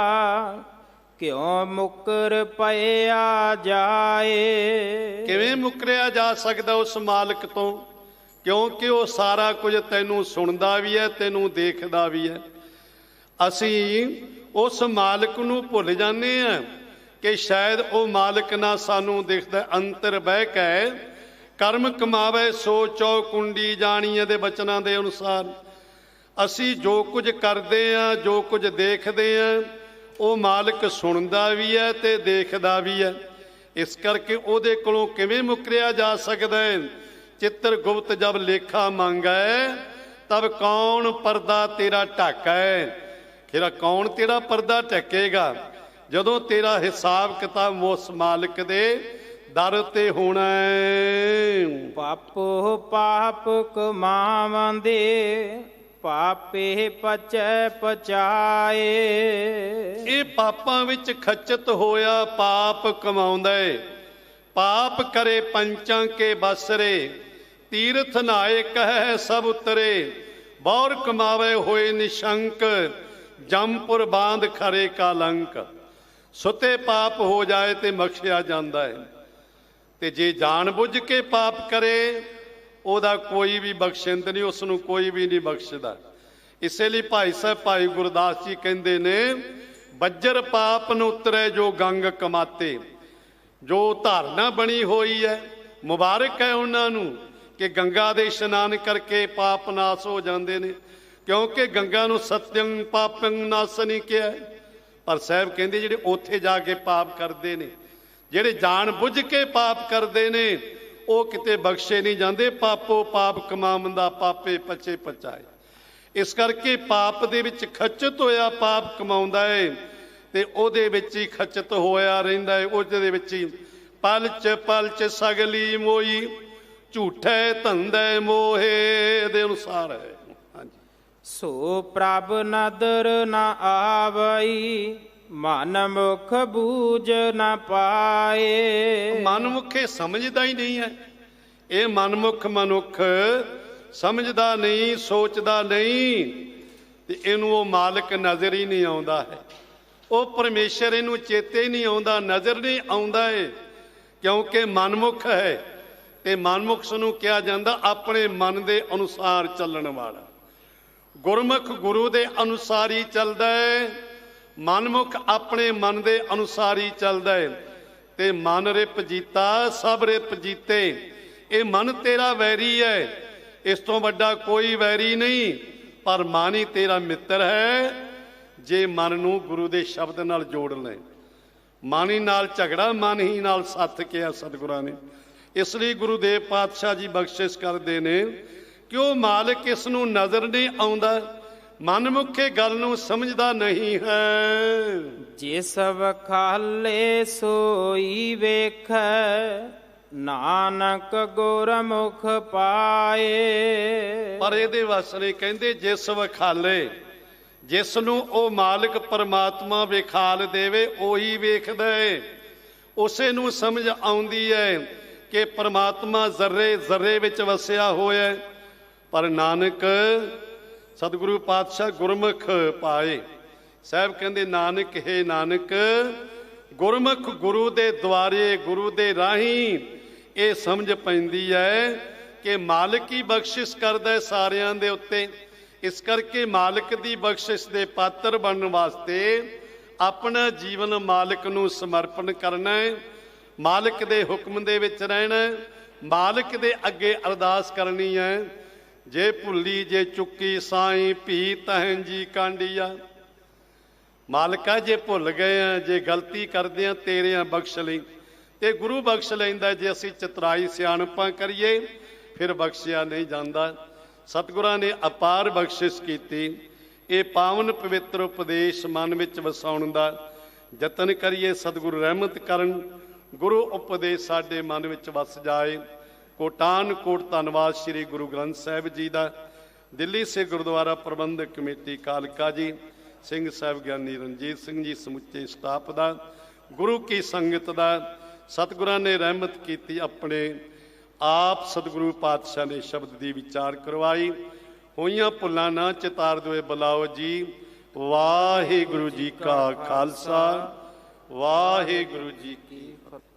ਕਿਉਂ ਮੁਕਰ ਪਿਆ ਜਾਏ। ਕਿਵੇਂ ਮੁਕਰਿਆ ਜਾ ਸਕਦਾ ਉਸ ਮਾਲਕ ਤੋਂ? ਕਿਉਂਕਿ ਉਹ ਸਾਰਾ ਕੁਝ ਤੈਨੂੰ ਸੁਣਦਾ ਵੀ ਹੈ, ਤੈਨੂੰ ਦੇਖਦਾ ਵੀ ਹੈ। ਅਸੀਂ ਉਸ ਮਾਲਕ ਨੂੰ ਭੁੱਲ ਜਾਂਦੇ ਹਾਂ ਕਿ ਸ਼ਾਇਦ ਉਹ ਮਾਲਕ ਨਾ ਸਾਨੂੰ ਦਿਖਦਾ। ਅੰਤਰ ਬਹਿ ਕੇ ਕਰਮ ਕਮਾਵੇ ਸੋ ਚੌਕੁੰਡੀ ਜਾਣੀਏ ਦੇ ਬਚਨਾਂ ਦੇ ਅਨੁਸਾਰ ਅਸੀਂ ਜੋ ਕੁਝ ਕਰਦੇ ਹਾਂ, ਜੋ ਕੁਝ ਦੇਖਦੇ ਹਾਂ, ਉਹ ਮਾਲਕ ਸੁਣਦਾ ਵੀ ਹੈ ਤੇ ਦੇਖਦਾ ਵੀ ਹੈ। ਇਸ ਕਰਕੇ ਉਹਦੇ ਕੋਲੋਂ ਕਿਵੇਂ ਮੁਕਰਿਆ ਜਾ ਸਕਦਾ ਹੈ? ਚਿੱਤਰ ਗੁਪਤ ਜਬ ਲੇਖਾ ਮੰਗੈ, ਤਬ ਕੌਣ ਪਰਦਾ ਤੇਰਾ ਢਾਕੈ। ਫਿਰ ਕੌਣ ਤੇਰਾ ਪਰਦਾ ਢੱਕੇਗਾ? ਜਦੋਂ ਤੇਰਾ ਹਿਸਾਬ ਕਿਤਾਬ ਉਸ ਮਾਲਕ ਦੇ ਦਰ ਤੇ ਹੋਣਾ ਹੈ। ਪਾਪੋ ਪਾਪ ਕਮਾਵੰਦੇ, ਪਾਪੇ ਪਚੈ ਪਚਾਏ। ਇਹ ਪਾਪਾਂ ਵਿੱਚ ਖਚਤ ਹੋਇਆ ਪਾਪ ਕਮਾਉਂਦਾ ਏ। ਪਾਪ ਕਰੇ ਪੰਚਾਂ ਕੇ ਬਸਰੇ, ਤੀਰਥ ਨਾਏ ਕਹਿ ਸਭ ਉਤਰੇ। ਬੌਰ ਕਮਾਵੇ ਹੋਏ ਨਿਸ਼ੰਕ, ਜੰਮਪੁਰ ਬਾਂਧ ਖਰੇ ਕਾਲੰਕ। ਸੁਤੇ ਪਾਪ ਹੋ ਜਾਏ ਤੇ ਬਖਸ਼ਿਆ ਜਾਂਦਾ ਹੈ, ਤੇ ਜੇ ਜਾਣ ਬੁੱਝ ਕੇ ਪਾਪ ਕਰੇ ਉਹਦਾ ਕੋਈ ਵੀ ਬਖਸ਼ਿੰਦ ਨਹੀਂ, ਉਸ ਨੂੰ ਕੋਈ ਵੀ ਨਹੀਂ ਬਖਸ਼ਦਾ। ਇਸੇ ਲਈ ਭਾਈ ਸਾਹਿਬ ਭਾਈ ਗੁਰਦਾਸ ਜੀ ਕਹਿੰਦੇ ਨੇ, ਬੱਜਰ ਪਾਪ ਨੂੰ ਉਤਰੇ ਜੋ ਗੰਗ ਕਮਾਤੇ। ਜੋ ਧਾਰਨਾ ਬਣੀ ਹੋਈ ਹੈ, ਮੁਬਾਰਕ ਹੈ ਉਹਨਾਂ ਨੂੰ ਕਿ ਗੰਗਾ ਦੇ ਇਸ਼ਨਾਨ ਕਰਕੇ ਪਾਪ ਨਾਸ ਹੋ ਜਾਂਦੇ ਨੇ, ਕਿਉਂਕਿ ਗੰਗਾ ਨੂੰ ਸਤਯੰ ਪਾਪੰ ਨਾਸਨੀ ਕਿਹਾ। ਪਰ ਸਾਹਿਬ ਕਹਿੰਦੇ ਜਿਹੜੇ ਉੱਥੇ ਜਾ ਕੇ ਪਾਪ ਕਰਦੇ ਨੇ, ਜਿਹੜੇ ਜਾਣ ਬੁੱਝ ਕੇ ਪਾਪ ਕਰਦੇ ਨੇ, ਉਹ ਕਿਤੇ ਬਖਸ਼ੇ ਨਹੀਂ ਜਾਂਦੇ। ਪਾਪੋ ਪਾਪ ਕਮਾਵੰਦਾ ਪਾਪੇ ਪਛੇ ਪਚਾਏ। ਇਸ ਕਰਕੇ ਪਾਪ ਦੇ ਵਿੱਚ ਖਚਤ ਹੋਇਆ ਪਾਪ ਕਮਾਉਂਦਾ ਏ ਤੇ ਉਹਦੇ ਵਿੱਚ ਹੀ ਖਚਤ ਹੋਇਆ ਰਹਿੰਦਾ ਏ। ਉਹਦੇ ਵਿੱਚ ਹੀ ਪਲਚ ਪਲਚ ਸਗਲੀ ਮੋਈ, ਝੂਠੇ ਧੰਦੇ ਮੋਹੇ ਦੇ ਅਨੁਸਾਰ ਹੈ। ਹਾਂਜੀ। ਸੋ ਪ੍ਰਭ ਨਦਰ ਨ ਆਵਈ, ਮਨ ਮੁਖ ਬੂਝ ਨ ਪਾਏ। ਮਨਮੁਖੇ ਸਮਝਦਾ ਹੀ ਨਹੀਂ ਹੈ। ਇਹ ਮਨਮੁਖ ਮਨੁੱਖ ਸਮਝਦਾ ਨਹੀਂ, ਸੋਚਦਾ ਨਹੀਂ, ਤੇ ਇਹਨੂੰ ਉਹ ਮਾਲਕ ਨਜ਼ਰ ਹੀ ਨਹੀਂ ਆਉਂਦਾ ਹੈ। ਉਹ ਪਰਮੇਸ਼ਰ ਇਹਨੂੰ ਚੇਤੇ ਨਹੀਂ ਆਉਂਦਾ, ਨਜ਼ਰ ਨਹੀਂ ਆਉਂਦਾ ਏ, ਕਿਉਂਕਿ ਮਨਮੁਖ ਹੈ। ਤੇ ਮਨਮੁਖ ਨੂੰ ਕਿਹਾ ਜਾਂਦਾ ਆਪਣੇ ਮਨ ਦੇ ਅਨੁਸਾਰ ਚੱਲਣ ਵਾਲਾ। ਗੁਰਮੁਖ ਗੁਰੂ ਦੇ ਅਨੁਸਾਰ ਹੀ ਚੱਲਦਾ ਹੈ, ਮਨਮੁਖ ਆਪਣੇ ਮਨ ਦੇ ਅਨੁਸਾਰ ਹੀ ਚੱਲਦਾ ਹੈ। ਤੇ ਮਨ ਰਿਪ ਜੀਤਾ ਸਭ ਰਿਪ ਜੀਤੇ। ਇਹ ਮਨ ਤੇਰਾ ਵੈਰੀ ਹੈ, ਇਸ ਤੋਂ ਵੱਡਾ ਕੋਈ ਵੈਰੀ ਨਹੀਂ, ਪਰ ਮਨ ਹੀ ਤੇਰਾ ਮਿੱਤਰ ਹੈ ਜੇ ਮਨ ਨੂੰ ਗੁਰੂ ਦੇ ਸ਼ਬਦ ਨਾਲ ਜੋੜ ਲੈ। ਮਨ ਹੀ ਨਾਲ ਝਗੜਾ, ਮਨ ਹੀ ਨਾਲ ਸੱਥ ਕਿਹਾ ਸਤਿਗੁਰਾਂ ਨੇ। ਇਸ ਲਈ ਗੁਰੂਦੇਵ ਪਾਤਸ਼ਾਹ ਜੀ ਬਖਸ਼ਿਸ਼ ਕਰਦੇ ਨੇ ਕਿ ਉਹ ਮਾਲਕ ਇਸ ਨੂੰ ਨਜ਼ਰ ਨਹੀਂ ਆਉਂਦਾ। ਮਨਮੁਖੇ ਗੱਲ ਨੂੰ ਸਮਝਦਾ ਨਹੀਂ ਹੈ। ਜਿਸ ਵਖਾਲੇ ਸੋਈ ਵੇਖੈ, ਨਾਨਕ ਗੁਰਮੁਖ ਪਾਏ। ਪਰ ਇਹਦੇ ਵਾਸਤੇ ਕਹਿੰਦੇ ਜਿਸ ਵਖਾਲੇ, ਜਿਸ ਨੂੰ ਉਹ ਮਾਲਕ ਪਰਮਾਤਮਾ ਵਿਖਾਲ ਦੇਵੇ ਉਹੀ ਵੇਖਦਾ ਏ, ਉਸੇ ਨੂੰ ਸਮਝ ਆਉਂਦੀ ਹੈ ਕਿ ਪਰਮਾਤਮਾ ਜ਼ਰਰੇ ਜ਼ਰਰੇ ਵਿੱਚ ਵਸਿਆ ਹੋਇਆ। ਪਰ ਨਾਨਕ ਸਤਿਗੁਰੂ ਪਾਤਸ਼ਾਹ ਗੁਰਮੁਖ ਪਾਏ। ਸਾਹਿਬ ਕਹਿੰਦੇ ਨਾਨਕ ਹੈ ਨਾਨਕ ਗੁਰਮੁਖ ਗੁਰੂ ਦੇ ਦੁਆਰੇ, ਗੁਰੂ ਦੇ ਰਾਹੀਂ ਇਹ ਸਮਝ ਪੈਂਦੀ ਹੈ ਕਿ ਮਾਲਕ ਹੀ ਬਖਸ਼ਿਸ਼ ਕਰਦਾ ਸਾਰਿਆਂ ਦੇ ਉੱਤੇ। ਇਸ ਕਰਕੇ ਮਾਲਕ ਦੀ ਬਖਸ਼ਿਸ਼ ਦੇ ਪਾਤਰ ਬਣਨ ਵਾਸਤੇ ਆਪਣਾ ਜੀਵਨ ਮਾਲਕ ਨੂੰ ਸਮਰਪਣ ਕਰਨਾ ਹੈ, ਮਾਲਕ ਦੇ ਹੁਕਮ ਦੇ ਵਿੱਚ ਰਹਿਣਾ, ਮਾਲਕ ਦੇ ਅੱਗੇ ਅਰਦਾਸ ਕਰਨੀ ਹੈ। ਜੇ ਭੁੱਲੀ ਜੇ ਚੁੱਕੀ ਸਾਈਂ ਭੀ ਤਹਿੰ ਜੀ ਕਾਂਡੀਆ। ਮਾਲਕਾ ਜੇ ਭੁੱਲ ਗਏ ਆ, ਜੇ ਗਲਤੀ ਕਰਦੇ ਆ ਤੇਰੇ ਆ ਬਖਸ਼ ਲਈ। ਤੇ ਗੁਰੂ ਬਖਸ਼ ਲੈਂਦਾ ਜੇ ਅਸੀਂ ਚਤਰਾਈ ਸਿਆਣਪਾਂ ਕਰੀਏ, ਫਿਰ ਬਖਸ਼ਿਆ ਨਹੀਂ ਜਾਂਦਾ। ਸਤਿਗੁਰਾਂ ਨੇ ਅਪਾਰ ਬਖਸ਼ਿਸ਼ ਕੀਤੀ। ਇਹ ਪਾਵਨ ਪਵਿੱਤਰ ਉਪਦੇਸ਼ ਮਨ ਵਿੱਚ ਵਸਾਉਣ ਦਾ ਯਤਨ ਕਰੀਏ। ਸਤਿਗੁਰੂ ਰਹਿਮਤ ਕਰਨ, ਗੁਰੂ ਉਪਦੇਸ਼ ਸਾਡੇ ਮਨ ਵਿੱਚ ਵਸ ਜਾਏ। ਕੋਟਾਨ ਕੋਟ ਧੰਨਵਾਦ ਸ੍ਰੀ ਗੁਰੂ ਗ੍ਰੰਥ ਸਾਹਿਬ ਜੀ ਦਾ, ਦਿੱਲੀ ਸੇ ਗੁਰਦੁਆਰਾ ਪ੍ਰਬੰਧਕ ਕਮੇਟੀ ਕਾਲਕਾ ਜੀ, ਸਿੰਘ ਸਾਹਿਬ ਗਿਆਨੀ ਰਣਜੀਤ ਸਿੰਘ ਜੀ, ਸਮੁੱਚੇ ਸਟਾਫ ਦਾ, ਗੁਰੂ ਕੀ ਸੰਗਤ ਦਾ। ਸਤਿਗੁਰਾਂ ਨੇ ਰਹਿਮਤ ਕੀਤੀ, ਆਪਣੇ ਆਪ ਸਤਿਗੁਰੂ ਪਾਤਸ਼ਾਹ ਨੇ ਸ਼ਬਦ ਦੀ ਵਿਚਾਰ ਕਰਵਾਈ। ਹੋਈਆਂ ਭੁੱਲਾਂ ਨਾ ਚਿਤਾਰ ਦੋਏ ਬੁਲਾਓ ਜੀ। ਵਾਹਿਗੁਰੂ ਜੀ ਕਾ ਖਾਲਸਾ, ਵਾਹਿਗੁਰੂ ਜੀ ਕੀ ਫਤਿਹ।